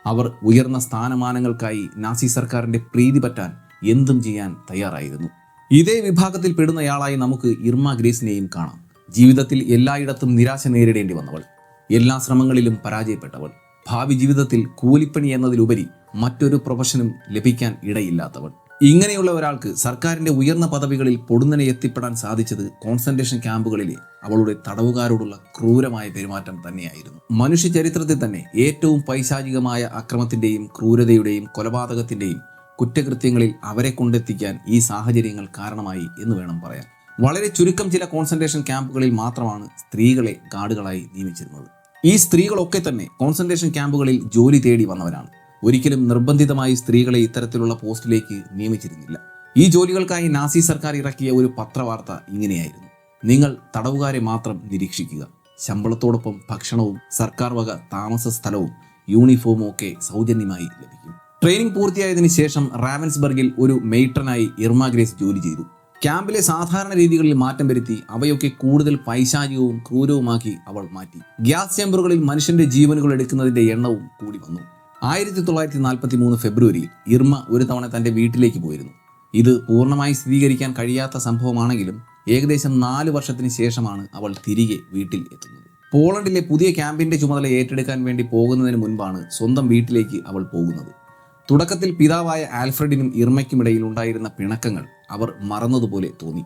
അവർ ഉയർന്ന സ്ഥാനമാനങ്ങൾക്കായി നാസി സർക്കാരിൻ്റെ പ്രീതി പറ്റാൻ എന്തും ചെയ്യാൻ തയ്യാറായിരുന്നു. ഇതേ വിഭാഗത്തിൽ പെടുന്നയാളായി നമുക്ക് ഇർമ ഗ്രേസിനെയും കാണാം. ജീവിതത്തിൽ എല്ലായിടത്തും നിരാശ നേരിടേണ്ടി വന്നവൾ, എല്ലാ ശ്രമങ്ങളിലും പരാജയപ്പെട്ടവൾ, ഭാവി ജീവിതത്തിൽ കൂലിപ്പണി എന്നതിലുപരി മറ്റൊരു പ്രൊഫഷനും ലഭിക്കാൻ ഇടയില്ലാത്തവൾ. ഇങ്ങനെയുള്ള ഒരാൾക്ക് സർക്കാരിൻ്റെ ഉയർന്ന പദവികളിൽ പൊടുന്നനെ എത്തിപ്പെടാൻ സാധിച്ചത് കോൺസെൻട്രേഷൻ ക്യാമ്പുകളിലെ അവളുടെ തടവുകാരോടുള്ള ക്രൂരമായ പെരുമാറ്റം തന്നെയായിരുന്നു. മനുഷ്യ ചരിത്രത്തിൽ തന്നെ ഏറ്റവും പൈശാചികമായ അക്രമത്തിൻ്റെയും ക്രൂരതയുടെയും കൊലപാതകത്തിൻ്റെയും കുറ്റകൃത്യങ്ങളിൽ അവരെ കൊണ്ടെത്തിക്കാൻ ഈ സാഹചര്യങ്ങൾ കാരണമായി എന്ന് വേണം പറയാൻ. വളരെ ചുരുക്കം ചില കോൺസെൻട്രേഷൻ ക്യാമ്പുകളിൽ മാത്രമാണ് സ്ത്രീകളെ ഗാർഡുകളായി നിയമിച്ചിരുന്നത്. ഈ സ്ത്രീകളൊക്കെ തന്നെ കോൺസെൻട്രേഷൻ ക്യാമ്പുകളിൽ ജോലി തേടി വന്നവരാണ്. ഒരിക്കലും നിർബന്ധിതമായി സ്ത്രീകളെ ഇത്തരത്തിലുള്ള പോസ്റ്റിലേക്ക് നിയമിച്ചിരുന്നില്ല. ഈ ജോലികൾക്കായി നാസി സർക്കാർ ഇറക്കിയ ഒരു പത്രവാർത്ത ഇങ്ങനെയായിരുന്നു: നിങ്ങൾ തടവുകാരെ മാത്രം നിരീക്ഷിക്കുക, ശമ്പളത്തോടൊപ്പം ഭക്ഷണവും സർക്കാർ വക താമസ സ്ഥലവും യൂണിഫോമും ഒക്കെ സൗജന്യമായി ലഭിക്കും. ട്രെയിനിങ് പൂർത്തിയായതിനു ശേഷം റാവൻസ്ബർഗിൽ ഒരു മെയ്ട്രനായി ഇർമ ഗ്രേസ് ജോലി ചെയ്തു. ക്യാമ്പിലെ സാധാരണ രീതികളിൽ മാറ്റം വരുത്തി അവയൊക്കെ കൂടുതൽ പൈശാചികവും ക്രൂരവുമാക്കി അവൾ മാറ്റി. ഗ്യാസ് ചേമ്പറുകളിൽ മനുഷ്യന്റെ ജീവനുകൾ എടുക്കുന്നതിന്റെ എണ്ണവും കൂടി വന്നു. 1943 ഫെബ്രുവരിയിൽ ഇർമ ഒരു തവണ തൻ്റെ വീട്ടിലേക്ക് പോയിരുന്നു. ഇത് പൂർണ്ണമായി സ്ഥിരീകരിക്കാൻ കഴിയാത്ത സംഭവമാണെങ്കിലും ഏകദേശം 4 വർഷത്തിന് ശേഷമാണ് അവൾ തിരികെ വീട്ടിൽ എത്തുന്നത്. പോളണ്ടിലെ പുതിയ ക്യാമ്പിന്റെ ചുമതല ഏറ്റെടുക്കാൻ വേണ്ടി പോകുന്നതിന് മുൻപാണ് സ്വന്തം വീട്ടിലേക്ക് അവൾ പോകുന്നത്. തുടക്കത്തിൽ പിതാവായ ആൽഫ്രഡിനും ഇർമയ്ക്കുമിടയിൽ ഉണ്ടായിരുന്ന പിണക്കങ്ങൾ അവർ മറന്നതുപോലെ തോന്നി.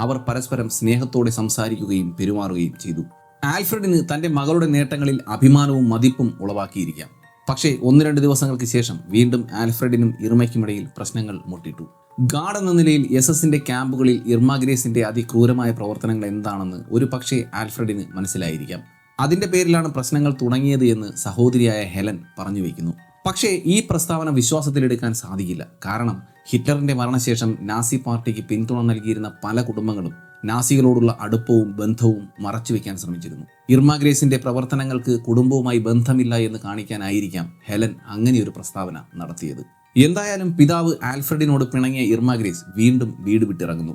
അവർ പരസ്പരം സ്നേഹത്തോടെ സംസാരിക്കുകയും പെരുമാറുകയും ചെയ്തു. ആൽഫ്രഡിന് തൻ്റെ മകളുടെ നേട്ടങ്ങളിൽ അഭിമാനവും മതിപ്പും ഉളവാക്കിയിരിക്കാം. പക്ഷേ 1-2 ദിവസങ്ങൾക്ക് ശേഷം വീണ്ടും ആൽഫ്രഡിനും ഇർമയ്ക്കുമിടയിൽ പ്രശ്നങ്ങൾ മുട്ടിട്ടു. ഗാർഡ് എന്ന നിലയിൽ SS-ന്റെ ക്യാമ്പുകളിൽ ഇർമ ഗ്രേസിന്റെ അതിക്രൂരമായ പ്രവർത്തനങ്ങൾ എന്താണെന്ന് ഒരു പക്ഷേ ആൽഫ്രഡിന് മനസ്സിലായിരിക്കാം. അതിൻ്റെ പേരിലാണ് പ്രശ്നങ്ങൾ തുടങ്ങിയത് എന്ന് സഹോദരിയായ ഹെലൻ പറഞ്ഞു വയ്ക്കുന്നു. പക്ഷേ ഈ പ്രസ്താവന വിശ്വാസത്തിലെടുക്കാൻ സാധിക്കില്ല. കാരണം ഹിറ്റ്ലറിൻ്റെ മരണശേഷം നാസി പാർട്ടിക്ക് പിന്തുണ നൽകിയിരുന്ന പല കുടുംബങ്ങളും നാസികളോടുള്ള അടുപ്പവും ബന്ധവും മറച്ചുവെക്കാൻ ശ്രമിച്ചിരുന്നു. ഇർമ ഗ്രേസിന്റെ പ്രവർത്തനങ്ങൾക്ക് കുടുംബവുമായി ബന്ധമില്ല എന്ന് കാണിക്കാനായിരിക്കാം ഹെലൻ അങ്ങനെയൊരു പ്രസ്താവന നടത്തിയത്. എന്തായാലും പിതാവ് ആൽഫ്രഡിനോട് പിണങ്ങിയ ഇർമ ഗ്രേസ് വീണ്ടും വീട് വിട്ടിറങ്ങുന്നു.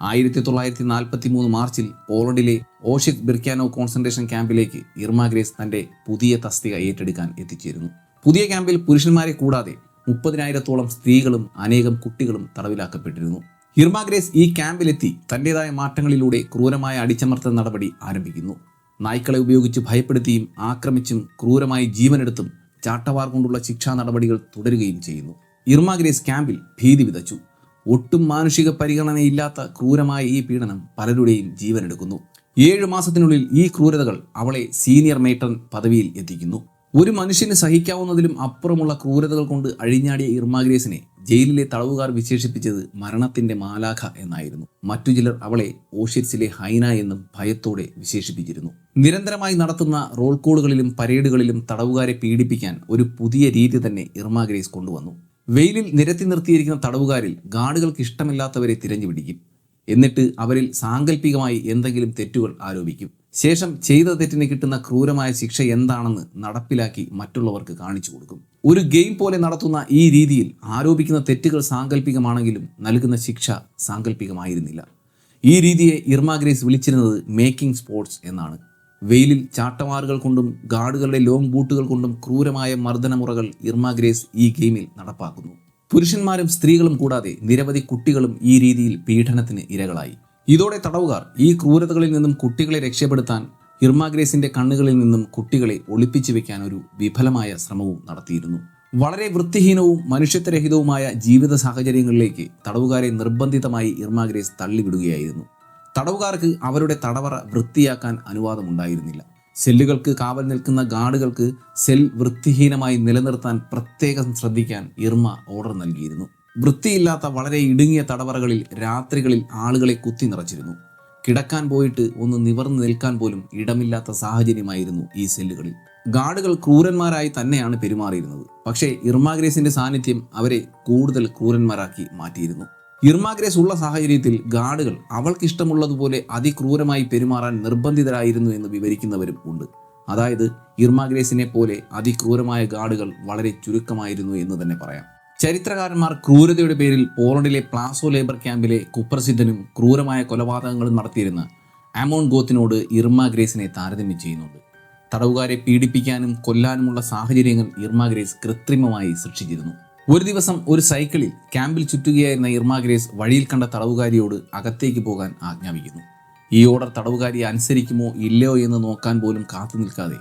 1943 മാർച്ചിൽ പോളണ്ടിലെ ഓഷിറ്റ് ബിർക്യാനോ കോൺസെൻട്രേഷൻ ക്യാമ്പിലേക്ക് ഇർമ ഗ്രേസ് തന്റെ പുതിയ തസ്തിക ഏറ്റെടുക്കാൻ എത്തിച്ചേരുന്നു. പുതിയ ക്യാമ്പിൽ പുരുഷന്മാരെ കൂടാതെ 30,000-ഓളം സ്ത്രീകളും അനേകം കുട്ടികളും തടവിലാക്കപ്പെട്ടിരുന്നു. ഇർമ ഗ്രേസ് ഈ ക്യാമ്പിലെത്തി തൻ്റെതായ മാറ്റങ്ങളിലൂടെ ക്രൂരമായ അടിച്ചമർത്തൽ നടപടി ആരംഭിക്കുന്നു. നായ്ക്കളെ ഉപയോഗിച്ച് ഭയപ്പെടുത്തിയും ആക്രമിച്ചും ക്രൂരമായി ജീവനെടുത്തും ചാട്ടവാർ കൊണ്ടുള്ള ശിക്ഷാ നടപടികൾ തുടരുകയും ചെയ്യുന്നു. ഇർമ ഗ്രേസ് ക്യാമ്പിൽ ഭീതി വിതച്ചു. ഒട്ടും മാനുഷിക പരിഗണനയില്ലാത്ത ക്രൂരമായ ഈ പീഡനം പലരുടെയും ജീവനെടുക്കുന്നു. 7 മാസത്തിനുള്ളിൽ ഈ ക്രൂരതകൾ അവളെ സീനിയർ മേട്രൺ പദവിയിൽ എത്തിക്കുന്നു. ഒരു മനുഷ്യന് സഹിക്കാവുന്നതിലും അപ്പുറമുള്ള ക്രൂരതകൾ കൊണ്ട് അഴിഞ്ഞാടിയ ഇർമ ഗ്രേസിനെ ജയിലിലെ തടവുകാർ വിശേഷിപ്പിച്ചത് മരണത്തിന്റെ മാലാഖ എന്നായിരുന്നു. മറ്റു ചിലർ അവളെ ഓഷിറ്റ്സിലെ ഹൈന എന്നും ഭയത്തോടെ വിശേഷിപ്പിച്ചിരുന്നു. നിരന്തരമായി നടത്തുന്ന റോൾ കോളുകളിലും പരേഡുകളിലും തടവുകാരെ പീഡിപ്പിക്കാൻ ഒരു പുതിയ രീതി തന്നെ ഇർമ ഗ്രേസ് കൊണ്ടുവന്നു. വെയിലിൽ നിരത്തി നിർത്തിയിരിക്കുന്ന തടവുകാരിൽ ഗാർഡുകൾക്ക് ഇഷ്ടമില്ലാത്തവരെ തിരഞ്ഞുപിടിക്കും. എന്നിട്ട് അവരിൽ സാങ്കല്പികമായി എന്തെങ്കിലും തെറ്റുകൾ ആരോപിക്കും. ശേഷം ചെയ്ത തെറ്റിന് കിട്ടുന്ന ക്രൂരമായ ശിക്ഷ എന്താണെന്ന് നടപ്പിലാക്കി മറ്റുള്ളവർക്ക് കാണിച്ചു കൊടുക്കും. ഒരു ഗെയിം പോലെ നടത്തുന്ന ഈ രീതിയിൽ ആരോപിക്കുന്ന തെറ്റുകൾ സാങ്കല്പികമാണെങ്കിലും നൽകുന്ന ശിക്ഷ സാങ്കല്പികമായിരുന്നില്ല. ഈ രീതിയെ ഇർമ ഗ്രേസ് വിളിച്ചിരുന്നത് മേക്കിംഗ് സ്പോർട്സ് എന്നാണ്. വെയിലിൽ ചാട്ടവാറുകൾ കൊണ്ടും ഗാർഡുകളുടെ ലോങ് ബൂട്ടുകൾ കൊണ്ടും ക്രൂരമായ മർദ്ദനമുറകൾ ഇർമ ഗ്രേസ് ഈ ഗെയിമിൽ നടപ്പാക്കുന്നു. പുരുഷന്മാരും സ്ത്രീകളും കൂടാതെ നിരവധി കുട്ടികളും ഈ രീതിയിൽ പീഡനത്തിന് ഇരകളായി. ഇതോടെ തടവുകാർ ഈ ക്രൂരതകളിൽ നിന്നും കുട്ടികളെ രക്ഷപ്പെടുത്താൻ ഇർമ ഗ്രേസിന്റെ കണ്ണുകളിൽ നിന്നും കുട്ടികളെ ഒളിപ്പിച്ചു വെക്കാൻ ഒരു വിഫലമായ ശ്രമവും നടത്തിയിരുന്നു. വളരെ വൃത്തിഹീനവും മനുഷ്യത്വരഹിതവുമായ ജീവിത സാഹചര്യങ്ങളിലേക്ക് തടവുകാരെ നിർബന്ധിതമായി ഇർമ ഗ്രേസ് തള്ളിവിടുകയായിരുന്നു. തടവുകാർക്ക് അവരുടെ തടവറ വൃത്തിയാക്കാൻ അനുവാദമുണ്ടായിരുന്നില്ല. സെല്ലുകൾക്ക് കാവൽ നിൽക്കുന്ന ഗാർഡുകൾക്ക് സെൽ വൃത്തിഹീനമായി നിലനിർത്താൻ പ്രത്യേകം ശ്രദ്ധിക്കാൻ ഇർമ ഓർഡർ നൽകിയിരുന്നു. വൃത്തിയില്ലാത്ത വളരെ ഇടുങ്ങിയ തടവറകളിൽ രാത്രികളിൽ ആളുകളെ കുത്തി നിറച്ചിരുന്നു. കിടക്കാൻ പോയിട്ട് ഒന്ന് നിവർന്നു നിൽക്കാൻ പോലും ഇടമില്ലാത്ത സാഹചര്യമായിരുന്നു ഈ സെല്ലുകളിൽ. ഗാർഡുകൾ ക്രൂരന്മാരായി തന്നെയാണ് പെരുമാറിയിരുന്നത്. പക്ഷേ ഇർമ ഗ്രേസിന്റെ സാന്നിധ്യം അവരെ കൂടുതൽ ക്രൂരന്മാരാക്കി മാറ്റിയിരുന്നു. ഇർമ ഗ്രേസ് ഉള്ള സാഹചര്യത്തിൽ ഗാർഡുകൾ അവൾക്കിഷ്ടമുള്ളതുപോലെ അതിക്രൂരമായി പെരുമാറാൻ നിർബന്ധിതരായിരുന്നു എന്ന് വിവരിക്കുന്നവരും ഉണ്ട്. അതായത് ഇർമ ഗ്രേസിനെ പോലെ അതിക്രൂരമായ ഗാർഡുകൾ വളരെ ചുരുക്കമായിരുന്നു എന്ന് തന്നെ പറയാം. ചരിത്രകാരന്മാർ ക്രൂരതയുടെ പേരിൽ പോളണ്ടിലെ പ്ലാസോ ലേബർ ക്യാമ്പിലെ കുപ്രസിദ്ധനും ക്രൂരമായ കൊലപാതകങ്ങളും നടത്തിയിരുന്ന ആമോൺ ഗോത്തിനോട് ഇർമ ഗ്രേസിനെ താരതമ്യം ചെയ്യുന്നുണ്ട്. തടവുകാരെ പീഡിപ്പിക്കാനും കൊല്ലാനുമുള്ള സാഹചര്യങ്ങൾ ഇർമ ഗ്രേസ് കൃത്രിമമായി സൃഷ്ടിച്ചിരുന്നു. ഒരു ദിവസം ഒരു സൈക്കിളിൽ ക്യാമ്പിൽ ചുറ്റുകയായിരുന്ന ഇർമ ഗ്രേസ് വഴിയിൽ കണ്ട തടവുകാരിയോട് അകത്തേക്ക് പോകാൻ ആജ്ഞാപിക്കുന്നു. ഈ ഓർഡർ തടവുകാരി അനുസരിക്കുമോ ഇല്ലയോ എന്ന് നോക്കാൻ പോലും കാത്തു നിൽക്കാതെ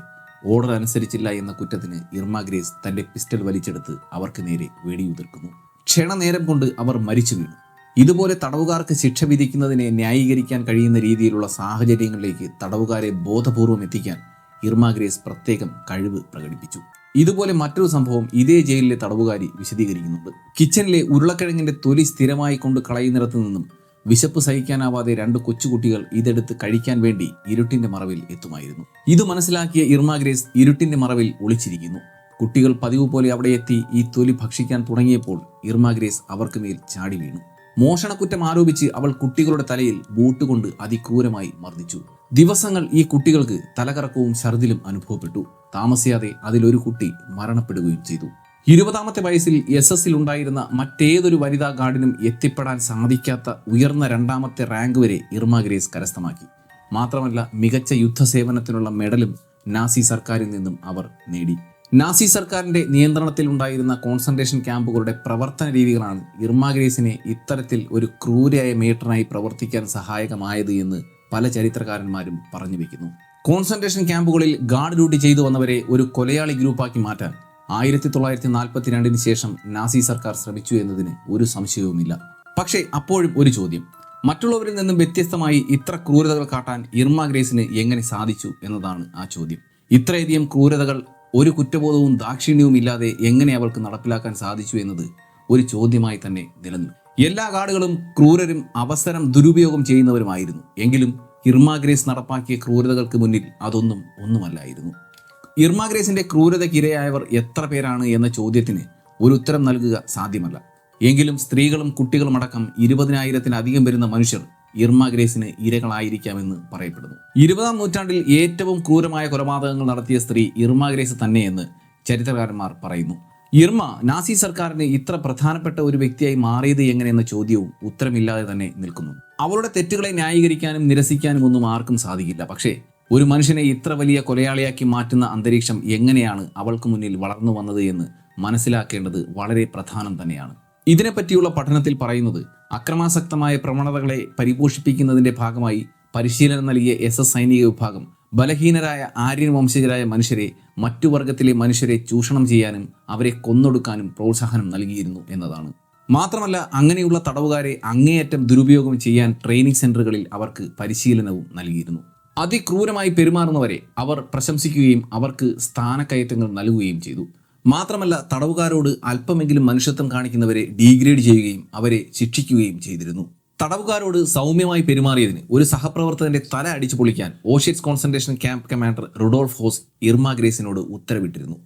ഓർഡർ അനുസരിച്ചില്ല എന്ന കുറ്റത്തിന് ഇർമ ഗ്രേസ് തന്റെ പിസ്റ്റൾ വലിച്ചെടുത്ത് അവർക്ക് നേരെ വെടിയുതിർക്കുന്നു. ക്ഷണനേരം കൊണ്ട് അവർ മരിച്ചു വീണു. ഇതുപോലെ തടവുകാർക്ക് ശിക്ഷ വിധിക്കുന്നതിനെ ന്യായീകരിക്കാൻ കഴിയുന്ന രീതിയിലുള്ള സാഹചര്യങ്ങളിലേക്ക് തടവുകാരെ ബോധപൂർവം എത്തിക്കാൻ ഇർമ ഗ്രേസ് പ്രത്യേകം കഴിവ് പ്രകടിപ്പിച്ചു. ഇതുപോലെ മറ്റൊരു സംഭവം ഇതേ ജയിലിലെ തടവുകാരി വിശദീകരിക്കുന്നുണ്ട്. കിച്ചണിലെ ഉരുളക്കിഴങ്ങിന്റെ തൊലി സ്ഥിരമായി കൊണ്ട് കളയുന്നിടത്തു നിന്നും വിശപ്പ് സഹിക്കാനാവാതെ 2 കൊച്ചുകുട്ടികൾ ഇതെടുത്ത് കഴിക്കാൻ വേണ്ടി ഇരുട്ടിന്റെ മറവിൽ എത്തുമായിരുന്നു. ഇത് മനസ്സിലാക്കിയ ഇർമ ഗ്രേസ് ഇരുട്ടിന്റെ മറവിൽ ഒളിച്ചിരിക്കുന്നു. കുട്ടികൾ പതിവ് പോലെ അവിടെ എത്തി ഈ തൊലി ഭക്ഷിക്കാൻ തുടങ്ങിയപ്പോൾ ഇർമ ഗ്രേസ് അവർക്ക് മേൽ ചാടി വീണു. മോഷണക്കുറ്റം ആരോപിച്ച് അവൾ കുട്ടികളുടെ തലയിൽ ബൂട്ട് കൊണ്ട് അതിക്രൂരമായി മർദ്ദിച്ചു. ദിവസങ്ങൾ ഈ കുട്ടികൾക്ക് തലകറക്കവും ഛർദിലും അനുഭവപ്പെട്ടു. താമസിയാതെ അതിലൊരു കുട്ടി മരണപ്പെടുകയും ചെയ്തു. 20ാമത്തെ വയസ്സിൽ SS ഉണ്ടായിരുന്ന മറ്റേതൊരു വനിതാ ഗാർഡിനും എത്തിപ്പെടാൻ സാധിക്കാത്ത ഉയർന്ന 2ാമത്തെ റാങ്ക് വരെ ഇർമ ഗ്രേസ് കരസ്ഥമാക്കി. മാത്രമല്ല മികച്ച യുദ്ധസേവനത്തിനുള്ള മെഡലും നാസി സർക്കാരിൽ നിന്നും അവർ നേടി. നാസി സർക്കാരിന്റെ നിയന്ത്രണത്തിൽ ഉണ്ടായിരുന്ന കോൺസെൻട്രേഷൻ ക്യാമ്പുകളുടെ പ്രവർത്തന രീതികളാണ് ഇർമ ഗ്രേസിനെ ഇത്തരത്തിൽ ഒരു ക്രൂരയായ മേട്ടനായി പ്രവർത്തിക്കാൻ സഹായകമായത് എന്ന് പല ചരിത്രകാരന്മാരും പറഞ്ഞു വെക്കുന്നു. കോൺസെൻട്രേഷൻ ക്യാമ്പുകളിൽ ഗാർഡ് ഡ്യൂട്ടി ചെയ്തു വന്നവരെ ഒരു കൊലയാളി ഗ്രൂപ്പാക്കി മാറ്റാൻ 1942 ശേഷം നാസി സർക്കാർ ശ്രമിച്ചു എന്നതിന് ഒരു സംശയവുമില്ല. പക്ഷേ അപ്പോഴും ഒരു ചോദ്യം, മറ്റുള്ളവരിൽ നിന്നും വ്യത്യസ്തമായി ഇത്ര ക്രൂരതകൾ കാട്ടാൻ ഇർമ ഗ്രേസിന് എങ്ങനെ സാധിച്ചു എന്നതാണ് ആ ചോദ്യം. ഇത്രയധികം ക്രൂരതകൾ ഒരു കുറ്റബോധവും ദാക്ഷിണ്യവും ഇല്ലാതെ എങ്ങനെ അവൾക്ക് നടപ്പിലാക്കാൻ സാധിച്ചു എന്നത് ഒരു ചോദ്യമായി തന്നെ നിലനിൽക്കും. എല്ലാ ഗാർഡുകളും ക്രൂരരും അവസരം ദുരുപയോഗം ചെയ്യുന്നവരുമായിരുന്നു. എങ്കിലും ഇർമ ഗ്രേസ് നടപ്പാക്കിയ ക്രൂരതകൾക്ക് മുന്നിൽ അതൊന്നും ഒന്നുമല്ലായിരുന്നു. ഇർമ ഗ്രേസിന്റെ ക്രൂരതയ്ക്കിരയായവർ എത്ര പേരാണ് എന്ന ചോദ്യത്തിന് ഒരു ഉത്തരം നൽകുക സാധ്യമല്ല. എങ്കിലും സ്ത്രീകളും കുട്ടികളും അടക്കം 20,000-ലധികം വരുന്ന മനുഷ്യർ ഇർമ ഗ്രേസിന് ഇരകളായിരിക്കാമെന്ന് പറയപ്പെടുന്നു. 20-ാം നൂറ്റാണ്ടിൽ ഏറ്റവും ക്രൂരമായ കൊലപാതകങ്ങൾ നടത്തിയ സ്ത്രീ ഇർമ ഗ്രേസ് തന്നെയെന്ന് ചരിത്രകാരന്മാർ പറയുന്നു. ഇർമ നാസി സർക്കാരിന് ഇത്ര പ്രധാനപ്പെട്ട ഒരു വ്യക്തിയായി മാറിയത് എങ്ങനെയെന്ന ചോദ്യവും ഉത്തരമില്ലാതെ തന്നെ നിൽക്കുന്നു. അവളുടെ തെറ്റുകളെ ന്യായീകരിക്കാനും നിരസിക്കാനും ഒന്നും ആർക്കും സാധിക്കില്ല. പക്ഷേ ഒരു മനുഷ്യനെ ഇത്ര വലിയ കൊലയാളിയാക്കി മാറ്റുന്ന അന്തരീക്ഷം എങ്ങനെയാണ് അവൾക്ക് മുന്നിൽ വളർന്നു വന്നത് എന്ന് മനസ്സിലാക്കേണ്ടത് വളരെ പ്രധാനം തന്നെയാണ്. ഇതിനെപ്പറ്റിയുള്ള പഠനത്തിൽ പറയുന്നത്, അക്രമാസക്തമായ പ്രവണതകളെ പരിപോഷിപ്പിക്കുന്നതിന്റെ ഭാഗമായി പരിശീലനം നൽകിയ SS സൈനിക വിഭാഗം ബലഹീനരായ ആര്യൻ വംശജരായ മനുഷ്യരെ മറ്റു വർഗത്തിലെ മനുഷ്യരെ ചൂഷണം ചെയ്യാനും അവരെ കൊന്നൊടുക്കാനും പ്രോത്സാഹനം നൽകിയിരുന്നു എന്നതാണ്. മാത്രമല്ല, അങ്ങനെയുള്ള തടവുകാരെ അങ്ങേയറ്റം ദുരുപയോഗം ചെയ്യാൻ ട്രെയിനിങ് സെന്ററുകളിൽ അവർക്ക് പരിശീലനവും നൽകിയിരുന്നു. അതിക്രൂരമായി പെരുമാറുന്നവരെ അവർ പ്രശംസിക്കുകയും അവർക്ക് സ്ഥാനക്കയറ്റങ്ങൾ നൽകുകയും ചെയ്തു. മാത്രമല്ല, തടവുകാരോട് അല്പമെങ്കിലും മനുഷ്യത്വം കാണിക്കുന്നവരെ ഡീഗ്രേഡ് ചെയ്യുകയും അവരെ ശിക്ഷിക്കുകയും ചെയ്തിരുന്നു. തടവുകാരോട് സൗമ്യമായി പെരുമാറിയതിന് ഒരു സഹപ്രവർത്തകന്റെ തല അടിച്ചു പൊളിക്കാൻ ഓഷിറ്റ്സ് കോൺസെൻട്രേഷൻ ക്യാമ്പ് കമാൻഡർ റുഡോൾഫ് ഹോസ് ഇർമ ഗ്രേസിനോട് ഉത്തരവിട്ടിരുന്നു.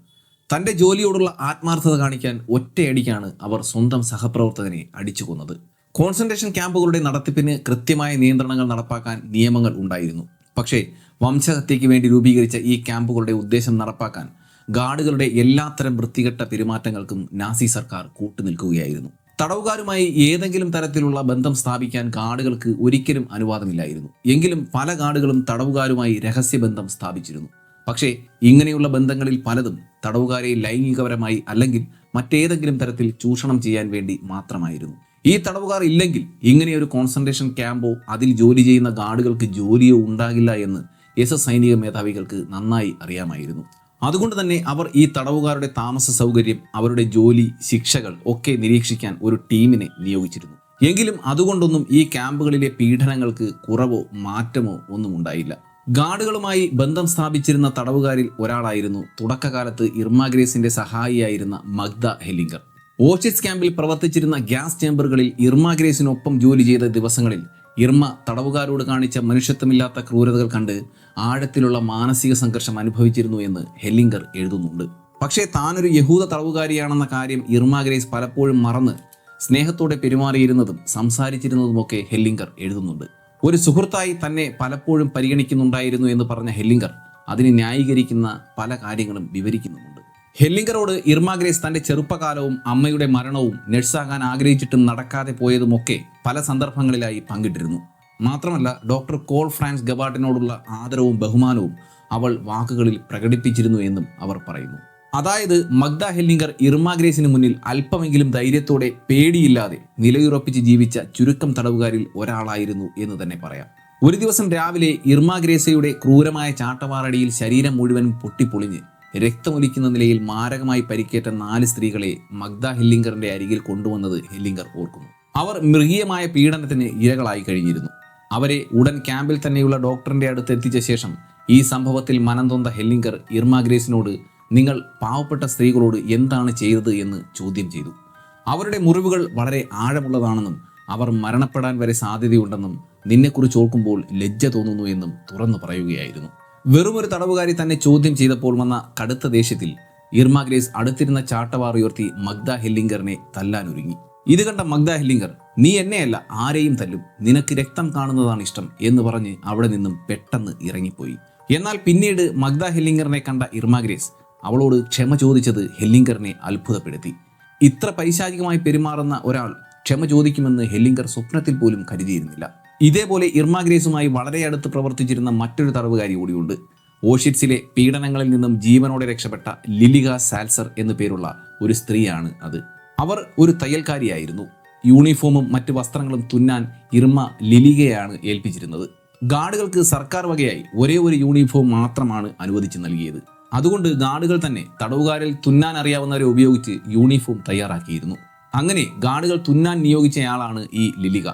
തന്റെ ജോലിയോടുള്ള ആത്മാർത്ഥത കാണിക്കാൻ ഒറ്റയടിക്കാണ് അവർ സ്വന്തം സഹപ്രവർത്തകനെ അടിച്ചു കൊന്നത്. കോൺസെൻട്രേഷൻ ക്യാമ്പുകളുടെ നടത്തിപ്പിന് കൃത്യമായ നിയന്ത്രണങ്ങൾ നടപ്പാക്കാൻ നിയമങ്ങൾ ഉണ്ടായിരുന്നു. പക്ഷേ വംശഹത്യയ്ക്ക് വേണ്ടി രൂപീകരിച്ച ഈ ക്യാമ്പുകളുടെ ഉദ്ദേശം നടപ്പാക്കാൻ ഗാർഡുകളുടെ എല്ലാത്തരം വൃത്തികെട്ട പെരുമാറ്റങ്ങൾക്കും നാസി സർക്കാർ കൂട്ടുനിൽക്കുകയായിരുന്നു. തടവുകാരുമായി ഏതെങ്കിലും തരത്തിലുള്ള ബന്ധം സ്ഥാപിക്കാൻ ഗാർഡുകൾക്ക് ഒരിക്കലും അനുവാദമില്ലായിരുന്നു. എങ്കിലും പല ഗാർഡുകളും തടവുകാരുമായി രഹസ്യബന്ധം സ്ഥാപിച്ചിരുന്നു. പക്ഷേ ഇങ്ങനെയുള്ള ബന്ധങ്ങളിൽ പലതും തടവുകാരെ ലൈംഗികപരമായി അല്ലെങ്കിൽ മറ്റേതെങ്കിലും തരത്തിൽ ചൂഷണം ചെയ്യാൻ വേണ്ടി മാത്രമായിരുന്നു. ഈ തടവുകാർ ഇല്ലെങ്കിൽ ഇങ്ങനെയൊരു കോൺസെൻട്രേഷൻ ക്യാമ്പോ അതിൽ ജോലി ചെയ്യുന്ന ഗാർഡുകൾക്ക് ജോലിയോ ഉണ്ടാകില്ല എന്ന് SS സൈനിക മേധാവികൾക്ക് നന്നായി അറിയാമായിരുന്നു. അതുകൊണ്ട് തന്നെ അവർ ഈ തടവുകാരുടെ താമസ സൗകര്യം, അവരുടെ ജോലി, ശിക്ഷകൾ ഒക്കെ നിരീക്ഷിക്കാൻ ഒരു ടീമിനെ നിയോഗിച്ചിരുന്നു. എങ്കിലും അതുകൊണ്ടൊന്നും ഈ ക്യാമ്പുകളിലെ പീഡനങ്ങൾക്ക് കുറവോ മാറ്റമോ ഒന്നും ഉണ്ടായില്ല. ഗാർഡുകളുമായി ബന്ധം സ്ഥാപിച്ചിരുന്ന തടവുകാരിൽ ഒരാളായിരുന്നു തുടക്കകാലത്ത് ഇർമ ഗ്രേസിന്റെ സഹായിയായിരുന്ന മഗ്ദ ഹെല്ലിംഗർ. ഓഷിറ്റ്സ് ക്യാമ്പിൽ പ്രവർത്തിച്ചിരുന്ന ഗ്യാസ് ചേമ്പറുകളിൽ ഇർമ ഗ്രേസിനൊപ്പം ജോലി ചെയ്ത ദിവസങ്ങളിൽ ഇർമ തടവുകാരോട് കാണിച്ച മനുഷ്യത്വമില്ലാത്ത ക്രൂരതകൾ കണ്ട് ആഴത്തിലുള്ള മാനസിക സംഘർഷം അനുഭവിച്ചിരുന്നു എന്ന് ഹെല്ലിംഗർ എഴുതുന്നുണ്ട്. പക്ഷേ താനൊരു യഹൂദ തടവുകാരിയാണെന്ന കാര്യം ഇർമ ഗ്രേസ് പലപ്പോഴും മറന്ന് സ്നേഹത്തോടെ പെരുമാറിയിരുന്നതും സംസാരിച്ചിരുന്നതുമൊക്കെ ഹെല്ലിംഗർ എഴുതുന്നുണ്ട്. ഒരു സുഹൃത്തായി തന്നെ പലപ്പോഴും പരിഗണിക്കുന്നുണ്ടായിരുന്നു എന്ന് പറഞ്ഞ ഹെല്ലിംഗർ അതിനെ ന്യായീകരിക്കുന്ന പല കാര്യങ്ങളും വിവരിക്കുന്നുമുണ്ട്. ഹെല്ലിംഗറോട് ഇർമ ഗ്രേസ് തന്റെ ചെറുപ്പകാലവും അമ്മയുടെ മരണവും നഴ്സാകാൻ ആഗ്രഹിച്ചിട്ടും നടക്കാതെ പോയതുമൊക്കെ പല സന്ദർഭങ്ങളിലായി പങ്കിട്ടിരുന്നു. മാത്രമല്ല, ഡോക്ടർ കോൾ ഫ്രാൻസ് ഗബാർഡിനോടുള്ള ആദരവും ബഹുമാനവും അവൾ വാക്കുകളിൽ പ്രകടിപ്പിച്ചിരുന്നു എന്നും അവർ പറയുന്നു. അതായത് മഗ്ദ ഹെല്ലിംഗർ ഇർമ ഗ്രേസിന് മുന്നിൽ അല്പമെങ്കിലും ധൈര്യത്തോടെ പേടിയില്ലാതെ നിലയുറപ്പിച്ച് ജീവിച്ച ചുരുക്കം തടവുകാരിൽ ഒരാളായിരുന്നു എന്ന് തന്നെ പറയാം. ഒരു ദിവസം രാവിലെ ഇർമ ഗ്രേസയുടെ ക്രൂരമായ ചാട്ടവാറടിയിൽ ശരീരം മുഴുവനും പൊട്ടിപ്പൊളിഞ്ഞ് രക്തമൊലിക്കുന്ന നിലയിൽ മാരകമായി പരിക്കേറ്റ 4 സ്ത്രീകളെ മഗ്ദ ഹെല്ലിംഗറിന്റെ അരികിൽ കൊണ്ടുവന്നത് ഹെല്ലിംഗർ ഓർക്കുന്നു. അവർ മൃഗീയമായ പീഡനത്തിന് ഇരകളായി കഴിഞ്ഞിരുന്നു. അവരെ ഉടൻ ക്യാമ്പിൽ തന്നെയുള്ള ഡോക്ടറിന്റെ അടുത്ത് എത്തിച്ച ശേഷം ഈ സംഭവത്തിൽ മനംതൊന്ന ഹെല്ലിംഗർ ഇർമ ഗ്രേസിനോട് നിങ്ങൾ പാവപ്പെട്ട സ്ത്രീകളോട് എന്താണ് ചെയ്തത് എന്ന് ചോദ്യം ചെയ്തു. അവരുടെ മുറിവുകൾ വളരെ ആഴമുള്ളതാണെന്നും അവർ മരണപ്പെടാൻ വരെ സാധ്യതയുണ്ടെന്നും നിന്നെക്കുറിച്ച് ഓർക്കുമ്പോൾ ലജ്ജ തോന്നുന്നു എന്നും തുറന്നു പറയുകയായിരുന്നു. വെറുമൊരു തടവുകാരി തന്നെ ചോദ്യം ചെയ്തപ്പോൾ വന്ന കടുത്ത ദേഷ്യത്തിൽ ഇർമ ഗ്രേസ് അടുത്തിരുന്ന ചാട്ടവാർ ഉയർത്തി മഗ്ദ ഹെല്ലിംഗറിനെ തല്ലാനൊരുങ്ങി. ഇത് കണ്ട മഗ്ദ ഹെല്ലിംഗർ, നീ എന്നെയല്ല ആരെയും തല്ലും, നിനക്ക് രക്തം കാണുന്നതാണ് ഇഷ്ടം എന്ന് പറഞ്ഞ് അവിടെ നിന്നും പെട്ടെന്ന് ഇറങ്ങിപ്പോയി. എന്നാൽ പിന്നീട് മഗ്ദ ഹെല്ലിംഗറിനെ കണ്ട ഇർമ ഗ്രേസ് അവളോട് ക്ഷമ ചോദിച്ചത് ഹെല്ലിംഗറിനെ അത്ഭുതപ്പെടുത്തി. ഇത്ര പൈശാചികമായി പെരുമാറുന്ന ഒരാൾ ക്ഷമ ചോദിക്കുമെന്ന് ഹെല്ലിംഗർ സ്വപ്നത്തിൽ പോലും കരുതിയിരുന്നില്ല. ഇതേപോലെ ഇർമ ഗ്രേസുമായി വളരെ അടുത്ത് പ്രവർത്തിച്ചിരുന്ന മറ്റൊരു തടവുകാരി കൂടിയുണ്ട്. ഓഷിറ്റ്സിലെ പീഡനങ്ങളിൽ നിന്നും ജീവനോടെ രക്ഷപ്പെട്ട ലിലിക സാൽസർ എന്നു പേരുള്ള ഒരു സ്ത്രീയാണ് അത്. അവർ ഒരു തയ്യൽക്കാരിയായിരുന്നു. യൂണിഫോമും മറ്റ് വസ്ത്രങ്ങളും തുന്നാൻ ഇർമ ലിലികയാണ് ഏൽപ്പിച്ചിരുന്നത്. ഗാർഡുകൾക്ക് സർക്കാർ വകയായി ഒരേ ഒരു യൂണിഫോം മാത്രമാണ് അനുവദിച്ചു നൽകിയത്. അതുകൊണ്ട് ഗാർഡുകൾ തന്നെ തടവുകാരിൽ തുന്നാൻ അറിയാവുന്നവരെ ഉപയോഗിച്ച് യൂണിഫോം തയ്യാറാക്കിയിരുന്നു. അങ്ങനെ ഗാർഡുകൾ തുന്നാൻ നിയോഗിച്ചയാളാണ് ഈ ലിലിക.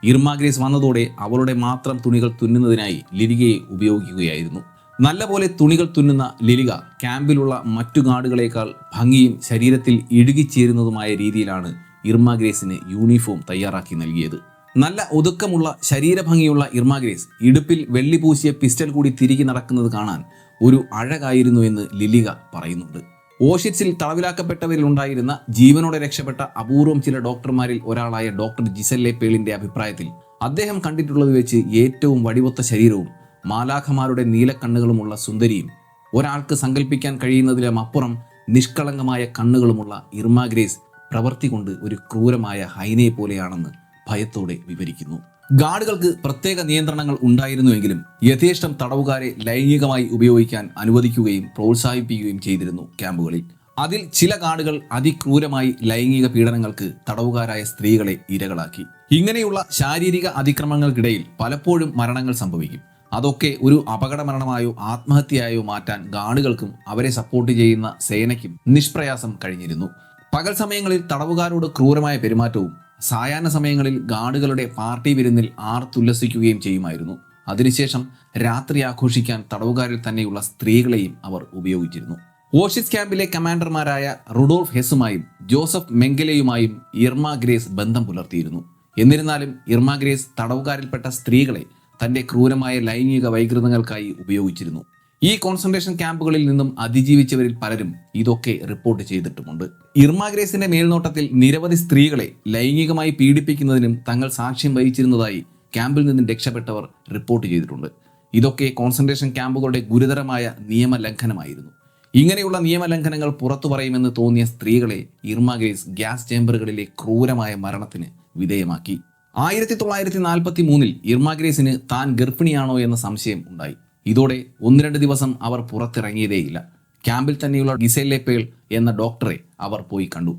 ഇർമ ഗ്രേസ് വന്നതോടെ അവളുടെ മാത്രം തുണികൾ തുന്നുന്നതിനായി ലിലികയെ ഉപയോഗിക്കുകയായിരുന്നു. നല്ലപോലെ തുണികൾ തുന്നുന്ന ലിലിക ക്യാമ്പിലുള്ള മറ്റു ഗാർഡുകളേക്കാൾ ഭംഗിയും ശരീരത്തിൽ ഇഴുകിച്ചേരുന്നതുമായ രീതിയിലാണ് ഇർമ ഗ്രേസിന് യൂണിഫോം തയ്യാറാക്കി നൽകിയത്. നല്ല ഒതുക്കമുള്ള ശരീരഭംഗിയുള്ള ഇർമ ഗ്രേസ് ഇടുപ്പിൽ വെള്ളി പൂശിയ പിസ്റ്റൽ കൂടി തിരികെ നടക്കുന്നത് കാണാൻ ഒരു അഴകായിരുന്നു എന്ന് ലിലിക പറയുന്നുണ്ട്. ഓഷിറ്റ്സിൽ തടവിലാക്കപ്പെട്ടവരിൽ ഉണ്ടായിരുന്ന ജീവനോടെ രക്ഷപ്പെട്ട അപൂർവം ചില ഡോക്ടർമാരിൽ ഒരാളായ ഡോക്ടർ ജിസെല്ലെ പേളിന്റെ അഭിപ്രായത്തിൽ അദ്ദേഹം കണ്ടിട്ടുള്ളത് വെച്ച് ഏറ്റവും വടിവൊത്ത ശരീരവും മാലാഖമാരുടെ നീലക്കണ്ണുകളുമുള്ള സുന്ദരിയും ഒരാൾക്ക് സങ്കല്പിക്കാൻ കഴിയുന്നതിലും അപ്പുറം നിഷ്കളങ്കമായ കണ്ണുകളുമുള്ള ഇർമ ഗ്രേസ് പ്രവൃത്തി കൊണ്ട് ഒരു ക്രൂരമായ ഹൈനയെ പോലെയാണെന്ന് ഭയത്തോടെ വിവരിക്കുന്നു. ഗാർഡുകൾക്ക് പ്രത്യേക നിയന്ത്രണങ്ങൾ ഉണ്ടായിരുന്നുവെങ്കിലും യഥേഷ്ടം തടവുകാരെ ലൈംഗികമായി ഉപയോഗിക്കാൻ അനുവദിക്കുകയും പ്രോത്സാഹിപ്പിക്കുകയും ചെയ്തിരുന്നു ക്യാമ്പുകളിൽ. അതിൽ ചില ഗാർഡുകൾ അതിക്രൂരമായി ലൈംഗിക പീഡനങ്ങൾക്ക് തടവുകാരായ സ്ത്രീകളെ ഇരകളാക്കി. ഇങ്ങനെയുള്ള ശാരീരിക അതിക്രമങ്ങൾക്കിടയിൽ പലപ്പോഴും മരണങ്ങൾ സംഭവിക്കും. അതൊക്കെ ഒരു അപകട മരണമായോ ആത്മഹത്യയായോ മാറ്റാൻ ഗാർഡുകൾക്കും അവരെ സപ്പോർട്ട് ചെയ്യുന്ന സേനയ്ക്കും നിഷ്പ്രയാസം കഴിഞ്ഞിരുന്നു. പകൽ സമയങ്ങളിൽ തടവുകാരോട് ക്രൂരമായ പെരുമാറ്റവും സായാഹ്ന സമയങ്ങളിൽ ഗാർഡുകളുടെ പാർട്ടി വിരുന്നിൽ ആർത്തുല്ലസിക്കുകയും ചെയ്യുമായിരുന്നു. അതിനുശേഷം രാത്രി ആഘോഷിക്കാൻ തടവുകാരിൽ തന്നെയുള്ള സ്ത്രീകളെയും അവർ ഉപയോഗിച്ചിരുന്നു. ഓഷിറ്റ്സ് ക്യാമ്പിലെ കമാൻഡർമാരായ റുഡോൾഫ് ഹെസ്സുമായും ജോസഫ് മെങ്കലെയുമായും ഇർമ ഗ്രേസ് ബന്ധം പുലർത്തിയിരുന്നു. എന്നിരുന്നാലും ഇർമ ഗ്രേസ് തടവുകാരിൽപ്പെട്ട സ്ത്രീകളെ തന്റെ ക്രൂരമായ ലൈംഗിക വൈകൃതങ്ങൾക്കായി ഉപയോഗിച്ചിരുന്നു. ഈ കോൺസെൻട്രേഷൻ ക്യാമ്പുകളിൽ നിന്നും അതിജീവിച്ചവരിൽ പലരും ഇതൊക്കെ റിപ്പോർട്ട് ചെയ്തിട്ടുമുണ്ട്. ഇർമ ഗ്രേസിന്റെ മേൽനോട്ടത്തിൽ നിരവധി സ്ത്രീകളെ ലൈംഗികമായി പീഡിപ്പിക്കുന്നതിനും തങ്ങൾ സാക്ഷ്യം വഹിച്ചിരുന്നതായി ക്യാമ്പിൽ നിന്നും രക്ഷപ്പെട്ടവർ റിപ്പോർട്ട് ചെയ്തിട്ടുണ്ട്. ഇതൊക്കെ കോൺസെൻട്രേഷൻ ക്യാമ്പുകളുടെ ഗുരുതരമായ നിയമലംഘനമായിരുന്നു. ഇങ്ങനെയുള്ള നിയമലംഘനങ്ങൾ പുറത്തു പറയുമെന്ന് തോന്നിയ സ്ത്രീകളെ ഇർമ ഗ്രേസ് ഗ്യാസ് ചേംബറുകളിലെ ക്രൂരമായ മരണത്തിന് വിധേയമാക്കി. 1943 ഇർമ ഗ്രേസിന് താൻ ഗർഭിണിയാണോ എന്ന സംശയം ഉണ്ടായി. ഇതോടെ 1-2 ദിവസം അവർ പുറത്തിറങ്ങിയതേയില്ല. ക്യാമ്പിൽ തന്നെയുള്ള ജിസെല്ലെ പേൾ എന്ന ഡോക്ടറെ അവർ പോയി കണ്ടു.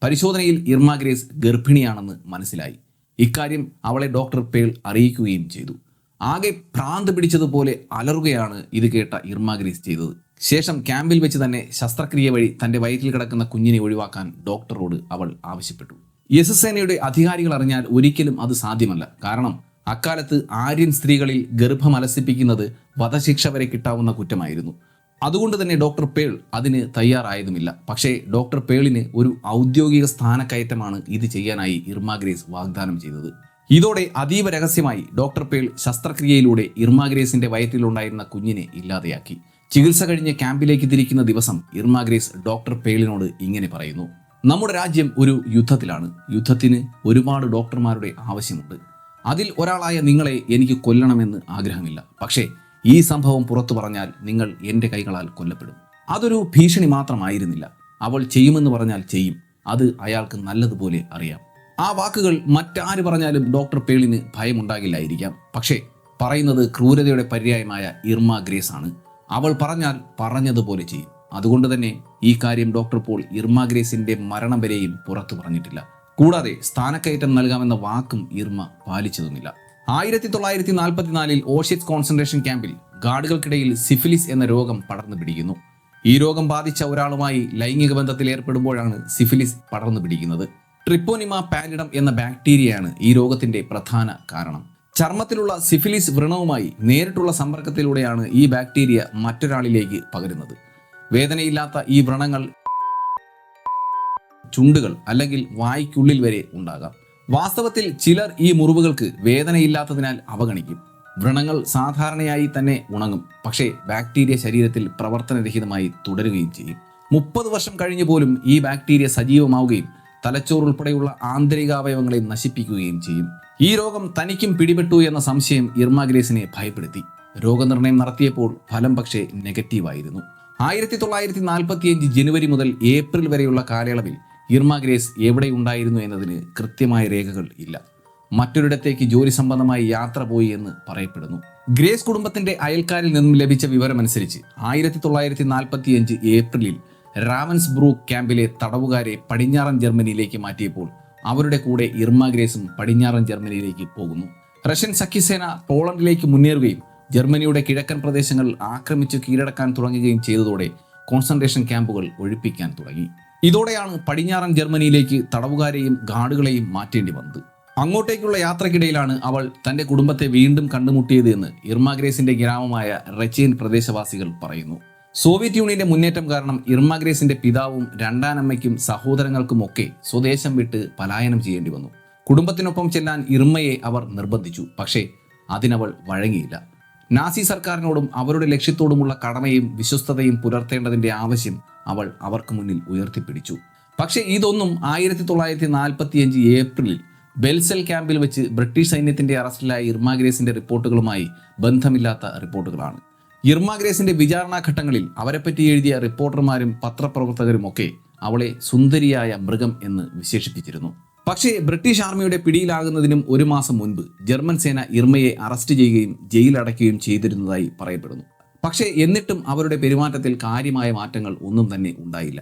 പരിശോധനയിൽ ഇർമ ഗ്രേസ് ഗർഭിണിയാണെന്ന് മനസ്സിലായി. ഇക്കാര്യം അവളെ ഡോക്ടർ പേൾ അറിയിക്കുകയും ചെയ്തു. ആകെ ഭ്രാന്ത് പിടിച്ചതുപോലെ അലറുകയാണ് ഇത് കേട്ട ഇർമ ഗ്രേസ് ചെയ്തത്. ശേഷം ക്യാമ്പിൽ വെച്ച് തന്നെ ശസ്ത്രക്രിയ വഴി തന്റെ വയറ്റിൽ കിടക്കുന്ന കുഞ്ഞിനെ ഒഴിവാക്കാൻ ഡോക്ടറോട് അവൾ ആവശ്യപ്പെട്ടു. എസ് സേനയുടെ അധികാരികൾ അറിഞ്ഞാൽ ഒരിക്കലും അത് സാധ്യമല്ല. കാരണം അക്കാലത്ത് ആര്യൻ സ്ത്രീകളിൽ ഗർഭമലസിപ്പിക്കുന്നത് വധശിക്ഷ വരെ കിട്ടാവുന്ന കുറ്റമായിരുന്നു. അതുകൊണ്ട് തന്നെ ഡോക്ടർ പേൾ അതിന് തയ്യാറായതുമില്ല. പക്ഷേ ഡോക്ടർ പേളിന് ഒരു ഔദ്യോഗിക സ്ഥാനക്കയറ്റമാണ് ഇത് ചെയ്യാനായി ഇർമ ഗ്രേസ് വാഗ്ദാനം ചെയ്തത്. ഇതോടെ അതീവ രഹസ്യമായി ഡോക്ടർ പേൾ ശസ്ത്രക്രിയയിലൂടെ ഇർമ ഗ്രേസിന്റെ വയറ്റിലുണ്ടായിരുന്ന കുഞ്ഞിനെ ഇല്ലാതെയാക്കി. ചികിത്സ കഴിഞ്ഞ് ക്യാമ്പിലേക്ക് തിരിക്കുന്ന ദിവസം ഇർമ ഗ്രേസ് ഡോക്ടർ പേളിനോട് ഇങ്ങനെ പറയുന്നു: നമ്മുടെ രാജ്യം ഒരു യുദ്ധത്തിലാണ്. യുദ്ധത്തിന് ഒരുപാട് ഡോക്ടർമാരുടെ ആവശ്യമുണ്ട്. അതിൽ ഒരാളായ നിങ്ങളെ എനിക്ക് കൊല്ലണമെന്ന് ആഗ്രഹമില്ല. പക്ഷേ ഈ സംഭവം പുറത്തു പറഞ്ഞാൽ നിങ്ങൾ എൻ്റെ കൈകളാൽ കൊല്ലപ്പെടും. അതൊരു ഭീഷണി മാത്രമായിരുന്നില്ല. അവൾ ചെയ്യുമെന്ന് പറഞ്ഞാൽ ചെയ്യും. അത് അയാൾക്ക് നല്ലതുപോലെ അറിയാം. ആ വാക്കുകൾ മറ്റാര് പറഞ്ഞാലും ഡോക്ടർ പേളിന് ഭയമുണ്ടാകില്ലായിരിക്കാം. പക്ഷേ പറയുന്നത് ക്രൂരതയുടെ പര്യായമായ ഇർമ ഗ്രേസ് ആണ്. അവൾ പറഞ്ഞാൽ പറഞ്ഞതുപോലെ ചെയ്യും. അതുകൊണ്ട് തന്നെ ഈ കാര്യം ഡോക്ടർ പോൾ ഇർമ ഗ്രേസിന്റെ മരണം വരെയും പുറത്തു പറഞ്ഞിട്ടില്ല. കൂടാതെ സ്ഥാനക്കയറ്റം നൽകാമെന്ന വാക്കും ഇർമ പാലിച്ചതുമില്ല. 1944 ഓഷിറ്റ്സ് കോൺസെൻട്രേഷൻ ക്യാമ്പിൽ ഗാർഡുകൾക്കിടയിൽ സിഫിലിസ് എന്ന രോഗം പടർന്നു പിടിക്കുന്നു. ഈ രോഗം ബാധിച്ച ഒരാളുമായി ലൈംഗിക ബന്ധത്തിൽ ഏർപ്പെടുമ്പോഴാണ് സിഫിലിസ് പടർന്നു പിടിക്കുന്നത്. ട്രിപ്പോനിമ പാലിഡം എന്ന ബാക്ടീരിയയാണ് ഈ രോഗത്തിന്റെ പ്രധാന കാരണം. ചർമ്മത്തിലുള്ള സിഫിലിസ് വ്രണവുമായി നേരിട്ടുള്ള സമ്പർക്കത്തിലൂടെയാണ് ഈ ബാക്ടീരിയ മറ്റൊരാളിലേക്ക് പകരുന്നത്. വേദനയില്ലാത്ത ഈ വ്രണങ്ങൾ ചുണ്ടുകൾ അല്ലെങ്കിൽ വായ്ക്കുള്ളിൽ വരെ ഉണ്ടാകാം. വാസ്തവത്തിൽ ചിലർ ഈ മുറിവുകൾക്ക് വേദനയില്ലാത്തതിനാൽ അവഗണിക്കും. വ്രണങ്ങൾ സാധാരണയായി തന്നെ ഉണങ്ങും. പക്ഷേ ബാക്ടീരിയ ശരീരത്തിൽ പ്രവർത്തനരഹിതമായി തുടരുകയും ചെയ്യും. 30 വർഷം കഴിഞ്ഞു പോലും ഈ ബാക്ടീരിയ സജീവമാവുകയും തലച്ചോറുൾപ്പെടെയുള്ള ആന്തരികാവയവങ്ങളെ നശിപ്പിക്കുകയും ചെയ്യും. ഈ രോഗം തനിക്കും പിടിപെട്ടു എന്ന സംശയം ഇർമ ഗ്രേസിനെ ഭയപ്പെടുത്തി. രോഗനിർണയം നടത്തിയപ്പോൾ ഫലം പക്ഷേ നെഗറ്റീവായിരുന്നു. 1945 ജനുവരി മുതൽ ഏപ്രിൽ വരെയുള്ള കാലയളവിൽ ഇർമ ഗ്രേസ് എവിടെയുണ്ടായിരുന്നു എന്നതിന് കൃത്യമായ രേഖകൾ ഇല്ല. മറ്റൊരിടത്തേക്ക് ജോലി സംബന്ധമായി യാത്ര പോയി എന്ന് പറയപ്പെടുന്നു. ഗ്രേസ് കുടുംബത്തിന്റെ അയൽക്കാരിൽ നിന്നും ലഭിച്ച വിവരമനുസരിച്ച് 1945 ഏപ്രിലിൽ റാവൻസ്ബ്രൂക്ക് ക്യാമ്പിലെ തടവുകാരെ പടിഞ്ഞാറൻ ജർമ്മനിയിലേക്ക് മാറ്റിയപ്പോൾ അവരുടെ കൂടെ ഇർമ ഗ്രേസും പടിഞ്ഞാറൻ ജർമ്മനിയിലേക്ക് പോകുന്നു. റഷ്യൻ സഖ്യസേന പോളണ്ടിലേക്ക് മുന്നേറുകയും ജർമ്മനിയുടെ കിഴക്കൻ പ്രദേശങ്ങൾ ആക്രമിച്ചു കീഴടക്കാൻ തുടങ്ങുകയും ചെയ്തതോടെ കോൺസെൻട്രേഷൻ ക്യാമ്പുകൾ ഒഴിപ്പിക്കാൻ തുടങ്ങി. ഇതോടെയാണ് പടിഞ്ഞാറൻ ജർമ്മനിയിലേക്ക് തടവുകാരെയും ഗാർഡുകളെയും മാറ്റേണ്ടി വന്നത്. അങ്ങോട്ടേക്കുള്ള യാത്രക്കിടയിലാണ് അവൾ തന്റെ കുടുംബത്തെ വീണ്ടും കണ്ടുമുട്ടിയത് എന്ന് ഇർമ ഗ്രേസിന്റെ ഗ്രാമമായ റെച്ചേൻ പ്രദേശവാസികൾ പറയുന്നു. സോവിയറ്റ് യൂണിയന്റെ മുന്നേറ്റം കാരണം ഇർമ ഗ്രേസിന്റെ പിതാവും രണ്ടാനമ്മയ്ക്കും സഹോദരങ്ങൾക്കുമൊക്കെ സ്വദേശം വിട്ട് പലായനം ചെയ്യേണ്ടി വന്നു. കുടുംബത്തിനൊപ്പം ചെല്ലാൻ ഇർമയെ അവർ നിർബന്ധിച്ചു. പക്ഷേ അതിനവൾ വഴങ്ങിയില്ല. നാസി സർക്കാരിനോടും അവരുടെ ലക്ഷ്യത്തോടുമുള്ള കടമയും വിശ്വസ്തതയും പുലർത്തേണ്ടതിൻ്റെ ആവശ്യം അവൾ അവർക്ക് മുന്നിൽ ഉയർത്തിപ്പിടിച്ചു. പക്ഷേ ഇതൊന്നും 1945 ഏപ്രിലിൽ ബെൽസൽ ക്യാമ്പിൽ വെച്ച് ബ്രിട്ടീഷ് സൈന്യത്തിന്റെ അറസ്റ്റിലായ ഇർമ ഗ്രേസിന്റെ റിപ്പോർട്ടുകളുമായി ബന്ധമില്ലാത്ത റിപ്പോർട്ടുകളാണ്. ഇർമ ഗ്രേസിന്റെ വിചാരണാ ഘട്ടങ്ങളിൽ അവരെപ്പറ്റി എഴുതിയ റിപ്പോർട്ടർമാരും പത്രപ്രവർത്തകരുമൊക്കെ അവളെ സുന്ദരിയായ മൃഗം എന്ന് വിശേഷിപ്പിച്ചിരുന്നു. പക്ഷേ ബ്രിട്ടീഷ് ആർമിയുടെ പിടിയിലാകുന്നതിനും ഒരു മാസം മുൻപ് ജർമ്മൻ സേന ഇർമയെ അറസ്റ്റ് ചെയ്യുകയും ജയിലടയ്ക്കുകയും ചെയ്തിരുന്നതായി പറയപ്പെടുന്നു. പക്ഷേ എന്നിട്ടും അവരുടെ പെരുമാറ്റത്തിൽ കാര്യമായ മാറ്റങ്ങൾ ഒന്നും തന്നെ ഉണ്ടായില്ല.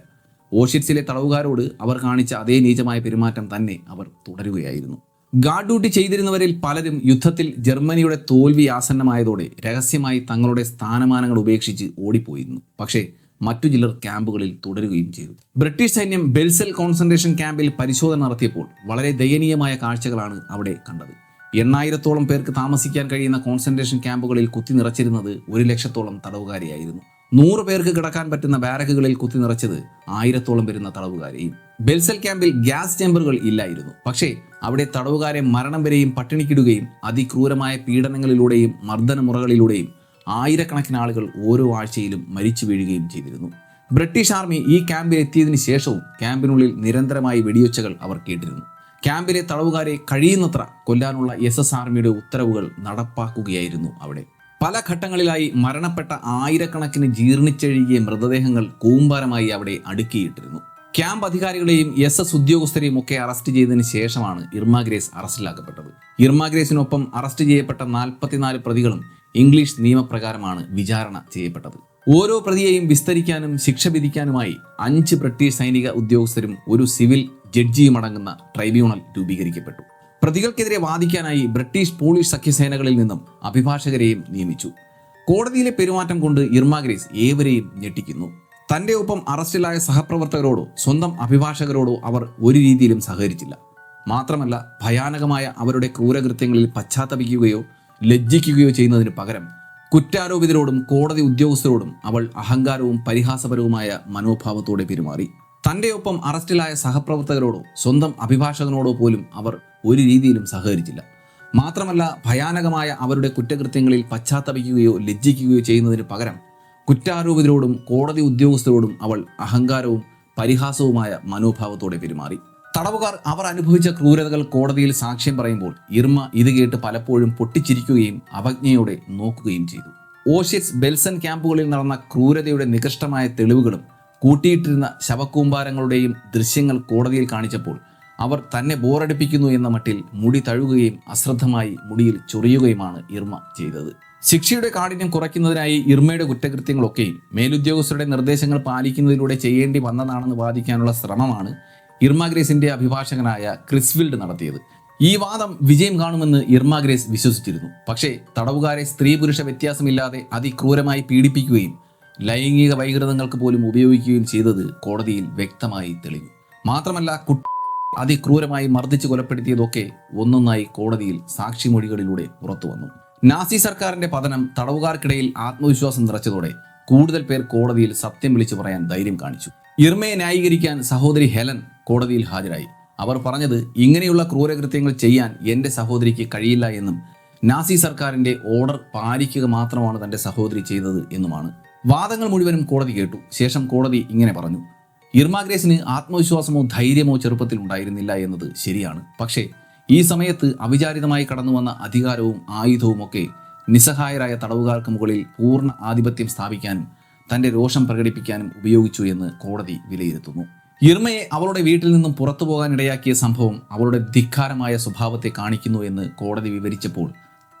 ഓഷിറ്റ്സിലെ തടവുകാരോട് അവർ കാണിച്ച അതേ നീചമായ പെരുമാറ്റം തന്നെ അവർ തുടരുകയായിരുന്നു. ഗാർഡ് ഡ്യൂട്ടി ചെയ്തിരുന്നവരിൽ പലരും യുദ്ധത്തിൽ ജർമ്മനിയുടെ തോൽവി ആസന്നമായതോടെ രഹസ്യമായി തങ്ങളുടെ സ്ഥാനമാനങ്ങൾ ഉപേക്ഷിച്ച് ഓടിപ്പോയിരുന്നു. പക്ഷേ മറ്റു ചിലർ ക്യാമ്പുകളിൽ തുടരുകയും ചെയ്തു. ബ്രിട്ടീഷ് സൈന്യം ബെൽസൽ കോൺസെൻട്രേഷൻ ക്യാമ്പിൽ പരിശോധന നടത്തിയപ്പോൾ വളരെ ദയനീയമായ കാഴ്ചകളാണ് അവിടെ കണ്ടത്. 8,000-ഓളം പേർക്ക് താമസിക്കാൻ കഴിയുന്ന കോൺസെൻട്രേഷൻ ക്യാമ്പുകളിൽ കുത്തി നിറച്ചിരുന്നത് 1,00,000-ഓളം തടവുകാരെയായിരുന്നു. 100 പേർക്ക് കിടക്കാൻ പറ്റുന്ന ബാരക്കുകളിൽ കുത്തി നിറച്ചത് 1,000-ഓളം വരുന്ന തടവുകാരെയും. ബെൽസൽ ക്യാമ്പിൽ ഗ്യാസ് ചേമ്പറുകൾ ഇല്ലായിരുന്നു. പക്ഷേ അവിടെ തടവുകാരെ മരണം വരെയും പട്ടിണിക്കിടുകയും അതിക്രൂരമായ പീഡനങ്ങളിലൂടെയും മർദ്ദനമുറകളിലൂടെയും ആയിരക്കണക്കിന് ആളുകൾ ഓരോ ആഴ്ചയിലും മരിച്ചു വീഴുകയും ചെയ്തിരുന്നു. ബ്രിട്ടീഷ് ആർമി ഈ ക്യാമ്പിൽ എത്തിയതിനു ശേഷവും ക്യാമ്പിനുള്ളിൽ നിരന്തരമായി വെടിയൊച്ചകൾ അവർ കേട്ടിരുന്നു. ക്യാമ്പിലെ തടവുകാരെ കഴിയുന്നത്ര കൊല്ലാനുള്ള SS ആർമിയുടെ ഉത്തരവുകൾ നടപ്പാക്കുകയായിരുന്നു അവിടെ. പല ഘട്ടങ്ങളിലായി മരണപ്പെട്ട ആയിരക്കണക്കിന് ജീർണിച്ചഴുകിയ മൃതദേഹങ്ങൾ കൂമ്പാരമായി അവിടെ അടുക്കിയിട്ടിരുന്നു. ക്യാമ്പ് അധികാരികളെയും SS ഉദ്യോഗസ്ഥരെയും ഒക്കെ അറസ്റ്റ് ചെയ്തതിന് ശേഷമാണ് ഇർമ ഗ്രേസ് അറസ്റ്റിലാക്കപ്പെട്ടത്. ഇർമ ഗ്രേസിനൊപ്പം അറസ്റ്റ് ചെയ്യപ്പെട്ട 44 പ്രതികളും ഇംഗ്ലീഷ് നിയമപ്രകാരമാണ് വിചാരണ ചെയ്യപ്പെട്ടത്. ഓരോ പ്രതിയെയും വിസ്തരിക്കാനും ശിക്ഷ വിധിക്കാനുമായി 5 ബ്രിട്ടീഷ് സൈനിക ഉദ്യോഗസ്ഥരും ഒരു സിവിൽ ജഡ്ജിയും അടങ്ങുന്ന ട്രൈബ്യൂണൽ രൂപീകരിക്കപ്പെട്ടു. പ്രതികൾക്കെതിരെ വാദിക്കാനായി ബ്രിട്ടീഷ് പോളിഷ് സഖ്യസേനകളിൽ നിന്നും അഭിഭാഷകരെയും നിയമിച്ചു. കോടതിയിലെ പെരുമാറ്റം കൊണ്ട് ഇർമ ഗ്രേസ് ഏവരെയും ഞെട്ടിക്കുന്നു. തന്റെ ഒപ്പം അറസ്റ്റിലായ സഹപ്രവർത്തകരോടോ സ്വന്തം അഭിഭാഷകരോടോ അവർ ഒരു രീതിയിലും സഹകരിച്ചില്ല. മാത്രമല്ല ഭയാനകമായ അവരുടെ ക്രൂരകൃത്യങ്ങളിൽ പശ്ചാത്തപിക്കുകയോ ലജ്ജിക്കുകയോ ചെയ്യുന്നതിന് പകരം കുറ്റാരോപിതരോടും കോടതി ഉദ്യോഗസ്ഥരോടും അവൾ അഹങ്കാരവും പരിഹാസപരവുമായ മനോഭാവത്തോടെ പെരുമാറി. തന്റെ ഒപ്പം അറസ്റ്റിലായ സഹപ്രവർത്തകരോടോ സ്വന്തം അഭിഭാഷകനോടോ പോലും അവർ ഒരു രീതിയിലും സഹകരിച്ചില്ല. മാത്രമല്ല ഭയാനകമായ അവരുടെ കുറ്റകൃത്യങ്ങളിൽ പശ്ചാത്തപിക്കുകയോ ലജ്ജിക്കുകയോ ചെയ്യുന്നതിന് പകരം കുറ്റാരോപിതരോടും കോടതി ഉദ്യോഗസ്ഥരോടും അവൾ അഹങ്കാരവും പരിഹാസവുമായ മനോഭാവത്തോടെ പെരുമാറി. തടവുകാർ അവർ അനുഭവിച്ച ക്രൂരതകൾ കോടതിയിൽ സാക്ഷ്യം പറയുമ്പോൾ ഇർമ ഇത് കേട്ട് പലപ്പോഴും പൊട്ടിച്ചിരിക്കുകയും അവജ്ഞയോടെ നോക്കുകയും ചെയ്തു. ഓഷിറ്റ്സ് ബെൽസൻ ക്യാമ്പുകളിൽ നടന്ന ക്രൂരതയുടെ നികൃഷ്ടമായ തെളിവുകളും കൂട്ടിയിട്ടിരുന്ന ശവക്കൂമ്പാരങ്ങളുടെയും ദൃശ്യങ്ങൾ കോടതിയിൽ കാണിച്ചപ്പോൾ അവർ തന്നെ ബോറടിപ്പിക്കുന്നു എന്ന മട്ടിൽ മുടി തഴുകുകയും അശ്രദ്ധമായി മുടിയിൽ ചൊറിയുകയുമാണ് ഇർമ ചെയ്തത്. ശിക്ഷയുടെ കാഠിന്യം കുറയ്ക്കുന്നതിനായി ഇർമയുടെ കുറ്റകൃത്യങ്ങളൊക്കെയും മേലുദ്യോഗസ്ഥരുടെ നിർദ്ദേശങ്ങൾ പാലിക്കുന്നതിലൂടെ ചെയ്യേണ്ടി വന്നതാണെന്ന് വാദിക്കാനുള്ള ശ്രമമാണ് ഇർമ ഗ്രേസിന്റെ അഭിഭാഷകനായ ക്രിസ്വിൽഡ് നടത്തിയത്. ഈ വാദം വിജയം കാണുമെന്ന് ഇർമ ഗ്രേസ് വിശ്വസിച്ചിരുന്നു. പക്ഷേ തടവുകാരെ സ്ത്രീ പുരുഷ വ്യത്യാസമില്ലാതെ അതിക്രൂരമായി പീഡിപ്പിക്കുകയും ലൈംഗിക വൈകൃതങ്ങൾക്ക് പോലും ഉപയോഗിക്കുകയും ചെയ്തത് കോടതിയിൽ വ്യക്തമായി തെളിഞ്ഞു. മാത്രമല്ല അതിക്രൂരമായി മർദ്ദിച്ച് കൊലപ്പെടുത്തിയതൊക്കെ ഒന്നൊന്നായി കോടതിയിൽ സാക്ഷിമൊഴികളിലൂടെ പുറത്തു വന്നു. നാസി സർക്കാരിന്റെ പതനം തടവുകാർക്കിടയിൽ ആത്മവിശ്വാസം നിറച്ചതോടെ കൂടുതൽ പേർ കോടതിയിൽ സത്യം വിളിച്ചു പറയാൻ ധൈര്യം കാണിച്ചു. ഇർമയെ ന്യായീകരിക്കാൻ സഹോദരി ഹെലൻ കോടതിയിൽ ഹാജരായി. അവർ പറഞ്ഞത് ഇങ്ങനെയുള്ള ക്രൂരകൃത്യങ്ങൾ ചെയ്യാൻ എൻ്റെ സഹോദരിക്ക് കഴിയില്ല എന്നും നാസി സർക്കാരിന്റെ ഓർഡർ പാലിക്കുക മാത്രമാണ് തൻ്റെ സഹോദരി ചെയ്തത് എന്നുമാണ്. വാദങ്ങൾ മുഴുവനും കോടതി കേട്ടു. ശേഷം കോടതി ഇങ്ങനെ പറഞ്ഞു: ഇർമ ഗ്രേസിന് ആത്മവിശ്വാസമോ ധൈര്യമോ ചെറുപ്പത്തിൽ ഉണ്ടായിരുന്നില്ല എന്നത് ശരിയാണ്. പക്ഷേ ഈ സമയത്ത് അവിചാരിതമായി കടന്നു വന്ന അധികാരവും ആയുധവും ഒക്കെ നിസ്സഹായരായ തടവുകാർക്ക് മുകളിൽ പൂർണ്ണ ആധിപത്യം സ്ഥാപിക്കാനും തൻ്റെ രോഷം പ്രകടിപ്പിക്കാനും ഉപയോഗിച്ചു എന്ന് കോടതി വിലയിരുത്തുന്നു. ഇർമയെ അവളുടെ വീട്ടിൽ നിന്നും പുറത്തു പോകാനിടയാക്കിയ സംഭവം അവളുടെ ധിക്കാരമായ സ്വഭാവത്തെ കാണിക്കുന്നു എന്ന് കോടതി വിവരിച്ചപ്പോൾ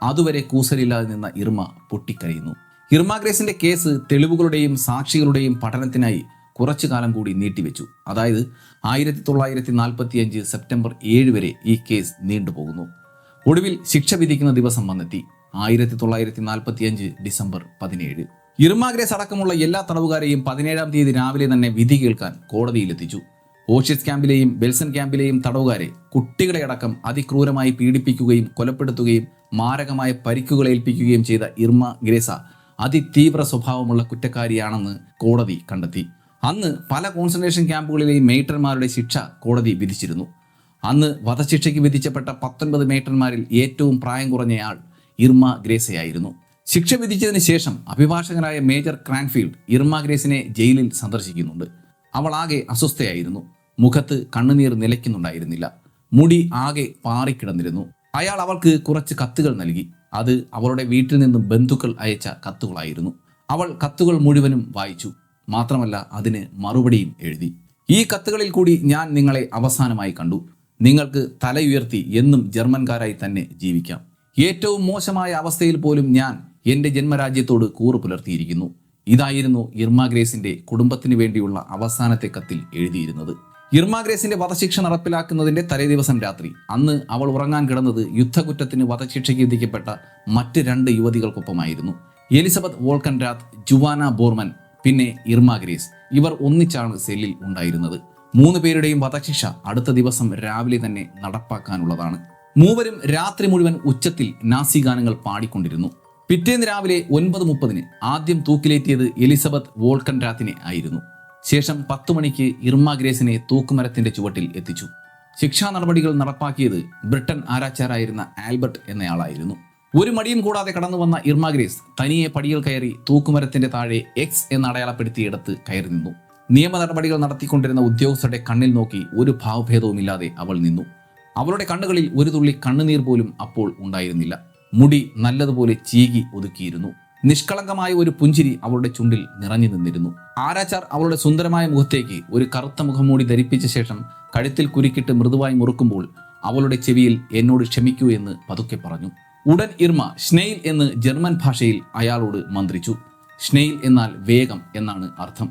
അതുവരെ കൂസലില്ലാതെ നിന്ന ഇർമ പൊട്ടിക്കരയുന്നു. ഇർമ ഗ്രേസിന്റെ കേസ് തെളിവുകളുടെയും സാക്ഷികളുടെയും പഠനത്തിനായി കുറച്ചു കാലം കൂടി നീട്ടിവെച്ചു. അതായത് 1945 സെപ്റ്റംബർ 7 വരെ ഈ കേസ് നീണ്ടുപോകുന്നു. ഒടുവിൽ ശിക്ഷ വിധിക്കുന്ന ദിവസം വന്നെത്തി. 1945 ഡിസംബർ 17. ഇർമ ഗ്രേസ് അടക്കമുള്ള എല്ലാ തടവുകാരെയും 17-ാം തീയതി രാവിലെ തന്നെ വിധി കേൾക്കാൻ കോടതിയിലെത്തിച്ചു. ഓഷിറ്റ്സ് ക്യാമ്പിലെയും ബെൽസൻ ക്യാമ്പിലെയും തടവുകാരെ, കുട്ടികളെ അടക്കം അതിക്രൂരമായി പീഡിപ്പിക്കുകയും കൊലപ്പെടുത്തുകയും മാരകമായ പരിക്കുകൾ ഏൽപ്പിക്കുകയും ചെയ്ത ഇർമ ഗ്രേസ അതിതീവ്ര സ്വഭാവമുള്ള കുറ്റക്കാരിയാണെന്ന് കോടതി കണ്ടെത്തി. അന്ന് പല കോൺസെൻട്രേഷൻ ക്യാമ്പുകളിലെയും മെയ്റ്റർമാരുടെ ശിക്ഷ കോടതി വിധിച്ചിരുന്നു. അന്ന് വധശിക്ഷയ്ക്ക് വിധിച്ചപ്പെട്ട 19 മേട്ടന്മാരിൽ ഏറ്റവും പ്രായം കുറഞ്ഞയാൾ ഇർമ ഗ്രേസയായിരുന്നു. ശിക്ഷ വിധിച്ചതിന് ശേഷം അഭിഭാഷകനായ മേജർ ക്രാൻഫീൽഡ് ഇർമ ഗ്രേസിനെ ജയിലിൽ സന്ദർശിക്കുന്നുണ്ട്. അവൾ ആകെ അസ്വസ്ഥയായിരുന്നു. മുഖത്ത് കണ്ണുനീർ നിലയ്ക്കുന്നുണ്ടായിരുന്നില്ല. മുടി ആകെ പാറിക്കിടന്നിരുന്നു. അയാൾ അവൾക്ക് കുറച്ച് കത്തുകൾ നൽകി. അത് അവളുടെ വീട്ടിൽ നിന്നും ബന്ധുക്കൾ അയച്ച കത്തുകളായിരുന്നു. അവൾ കത്തുകൾ മുഴുവനും വായിച്ചു. മാത്രമല്ല അതിന് മറുപടിയും എഴുതി. ഈ കത്തുകളിൽ കൂടി ഞാൻ നിങ്ങളെ അവസാനമായി കണ്ടു. നിങ്ങൾക്ക് തലയുയർത്തി എന്നും ജർമ്മൻകാരായി തന്നെ ജീവിക്കാം. ഏറ്റവും മോശമായ അവസ്ഥയിൽ പോലും ഞാൻ എൻ്റെ ജന്മരാജ്യത്തോട് കൂറു പുലർത്തിയിരിക്കുന്നു. ഇതായിരുന്നു ഇർമ ഗ്രേസിന്റെ കുടുംബത്തിന് വേണ്ടിയുള്ള അവസാനത്തെ കത്തിൽ എഴുതിയിരുന്നത്. ഇർമ ഗ്രേസിന്റെ വധശിക്ഷ നടപ്പിലാക്കുന്നതിന്റെ തലേദിവസം രാത്രി അന്ന് അവൾ ഉറങ്ങാൻ കിടന്നത് യുദ്ധകുറ്റത്തിന് വധശിക്ഷയ്ക്ക് വിധിക്കപ്പെട്ട മറ്റ് 2 യുവതികൾക്കൊപ്പമായിരുന്നു. എലിസബത്ത് വോൾക്കൻരാത്ത്, ജുവാന ബോർമൻ, പിന്നെ ഇർമ ഗ്രേസ്. ഇവർ ഒന്നിച്ചാണ് സെല്ലിൽ ഉണ്ടായിരുന്നത്. 3 പേരുടെയും വധശിക്ഷ അടുത്ത ദിവസം രാവിലെ തന്നെ നടപ്പാക്കാനുള്ളതാണ്. മൂവരും രാത്രി മുഴുവൻ ഉച്ചത്തിൽ നാസി ഗാനങ്ങൾ പാടിക്കൊണ്ടിരുന്നു. പിറ്റേന്ന് രാവിലെ 9:30 ആദ്യം തൂക്കിലേറ്റിയത് എലിസബത്ത് വോൾക്കൻരാത്തിനെ ആയിരുന്നു. ശേഷം 10 മണിക്ക് ഇർമ ഗ്രേസിനെ തൂക്കുമരത്തിന്റെ ചുവട്ടിൽ എത്തിച്ചു. ശിക്ഷാ നടപടികൾ നടപ്പാക്കിയത് ബ്രിട്ടൻ ആരാച്ചാരായിരുന്ന ആൽബർട്ട് എന്നയാളായിരുന്നു. ഒരു മടിയും കൂടാതെ കടന്നു വന്ന ഇർമ ഗ്രേസ് തനിയെ പടികൾ കയറി തൂക്കുമരത്തിന്റെ താഴെ എക്സ് എന്ന് അടയാളപ്പെടുത്തിയിടത്ത് കയറി നിന്നു. നിയമ നടപടികൾ നടത്തിക്കൊണ്ടിരുന്ന ഉദ്യോഗസ്ഥരുടെ കണ്ണിൽ നോക്കി ഒരു ഭാവഭേദവുമില്ലാതെ അവൾ നിന്നു. അവളുടെ കണ്ണുകളിൽ ഒരു തുള്ളി കണ്ണുനീർ പോലും അപ്പോൾ ഉണ്ടായിരുന്നില്ല. മുടി നല്ലതുപോലെ ചീകി ഒതുക്കിയിരുന്നു. നിഷ്കളങ്കമായ ഒരു പുഞ്ചിരി അവളുടെ ചുണ്ടിൽ നിറഞ്ഞു നിന്നിരുന്നു. ആരാച്ചാർ അവളുടെ സുന്ദരമായ മുഖത്തേക്ക് ഒരു കറുത്ത മുഖംമൂടി ധരിപ്പിച്ച ശേഷം കഴുത്തിൽ കുരുക്കിട്ട് മൃദുവായി മുറുക്കുമ്പോൾ അവളുടെ ചെവിയിൽ എന്നോട് ക്ഷമിക്കൂ എന്ന് പതുക്കെ പറഞ്ഞു. ഉടൻ ഇർമ ഷ്നെയിൽ എന്ന് ജർമ്മൻ ഭാഷയിൽ അയാളോട് മന്ത്രിച്ചു. ഷ്നെയിൽ എന്നാൽ വേഗം എന്നാണ് അർത്ഥം.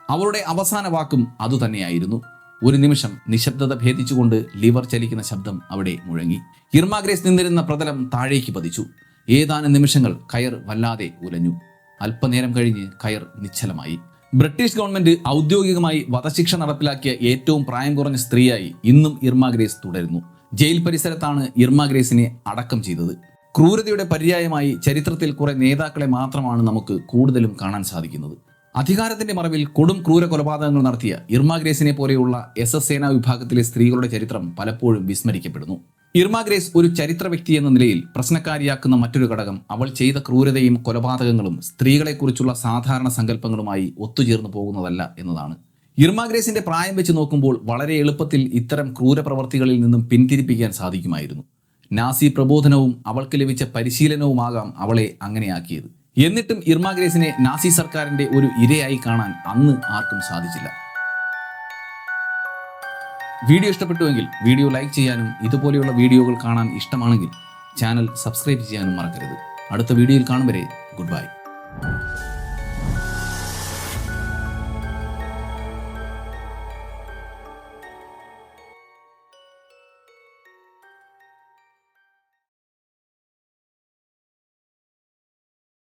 അവളുടെ അവസാന വാക്കും അതുതന്നെയായിരുന്നു. ഒരു നിമിഷം നിശബ്ദത ഭേദിച്ചുകൊണ്ട് ലിവർ ചലിക്കുന്ന ശബ്ദം അവിടെ മുഴങ്ങി. ഇർമ ഗ്രേസ് നിന്നിരുന്ന പ്രതലം താഴേക്ക് പതിച്ചു. ഏതാനും നിമിഷങ്ങൾ കയർ വല്ലാതെ ഉലഞ്ഞു. അല്പനേരം കഴിഞ്ഞ് കയർ നിശ്ചലമായി. ബ്രിട്ടീഷ് ഗവൺമെന്റ് ഔദ്യോഗികമായി വധശിക്ഷ നടപ്പിലാക്കിയ ഏറ്റവും പ്രായം കുറഞ്ഞ സ്ത്രീയായി ഇന്നും ഇർമ ഗ്രേസ് തുടരുന്നു. ജയിൽ പരിസരത്താണ് ഇർമ ഗ്രേസിനെ അടക്കം ചെയ്തത്. ക്രൂരതയുടെ പര്യായമായി ചരിത്രത്തിൽ കുറെ നേതാക്കളെ മാത്രമാണ് നമുക്ക് കൂടുതലും കാണാൻ സാധിക്കുന്നത്. അധികാരത്തിന്റെ മറവിൽ കൊടും ക്രൂര കൊലപാതകങ്ങൾ നടത്തിയ ഇർമ ഗ്രേസിനെ പോലെയുള്ള SS സേനാ വിഭാഗത്തിലെ സ്ത്രീകളുടെ ചരിത്രം പലപ്പോഴും വിസ്മരിക്കപ്പെടുന്നു. ഇർമ ഗ്രേസ് ഒരു ചരിത്ര വ്യക്തി എന്ന നിലയിൽ പ്രശ്നക്കാരിയാക്കുന്ന മറ്റൊരു ഘടകം അവൾ ചെയ്ത ക്രൂരതയും കൊലപാതകങ്ങളും സ്ത്രീകളെക്കുറിച്ചുള്ള സാധാരണ സങ്കല്പങ്ങളുമായി ഒത്തുചേർന്നു പോകുന്നതല്ല എന്നതാണ്. ഇർമ ഗ്രേസിന്റെ പ്രായം വെച്ച് നോക്കുമ്പോൾ വളരെ എളുപ്പത്തിൽ ഇത്തരം ക്രൂരപ്രവർത്തികളിൽ നിന്നും പിന്തിരിപ്പിക്കാൻ സാധിക്കുമായിരുന്നു. നാസി പ്രബോധനവും അവൾക്ക് ലഭിച്ച പരിശീലനവുമാകാം അവളെ അങ്ങനെയാക്കിയത്. എന്നിട്ടും ഇർമ ഗ്രേസിനെ നാസി സർക്കാരിന്റെ ഒരു ഇരയായി കാണാൻ അന്ന് ആർക്കും സാധിച്ചില്ല. വീഡിയോ ഇഷ്ടപ്പെട്ടുവെങ്കിൽ വീഡിയോ ലൈക്ക് ചെയ്യാനും ഇതുപോലെയുള്ള വീഡിയോകൾ കാണാൻ ഇഷ്ടമാണെങ്കിൽ ചാനൽ സബ്സ്ക്രൈബ് ചെയ്യാനും മറക്കരുത്. അടുത്ത വീഡിയോയിൽ കാണും വരെ ഗുഡ് ബൈ.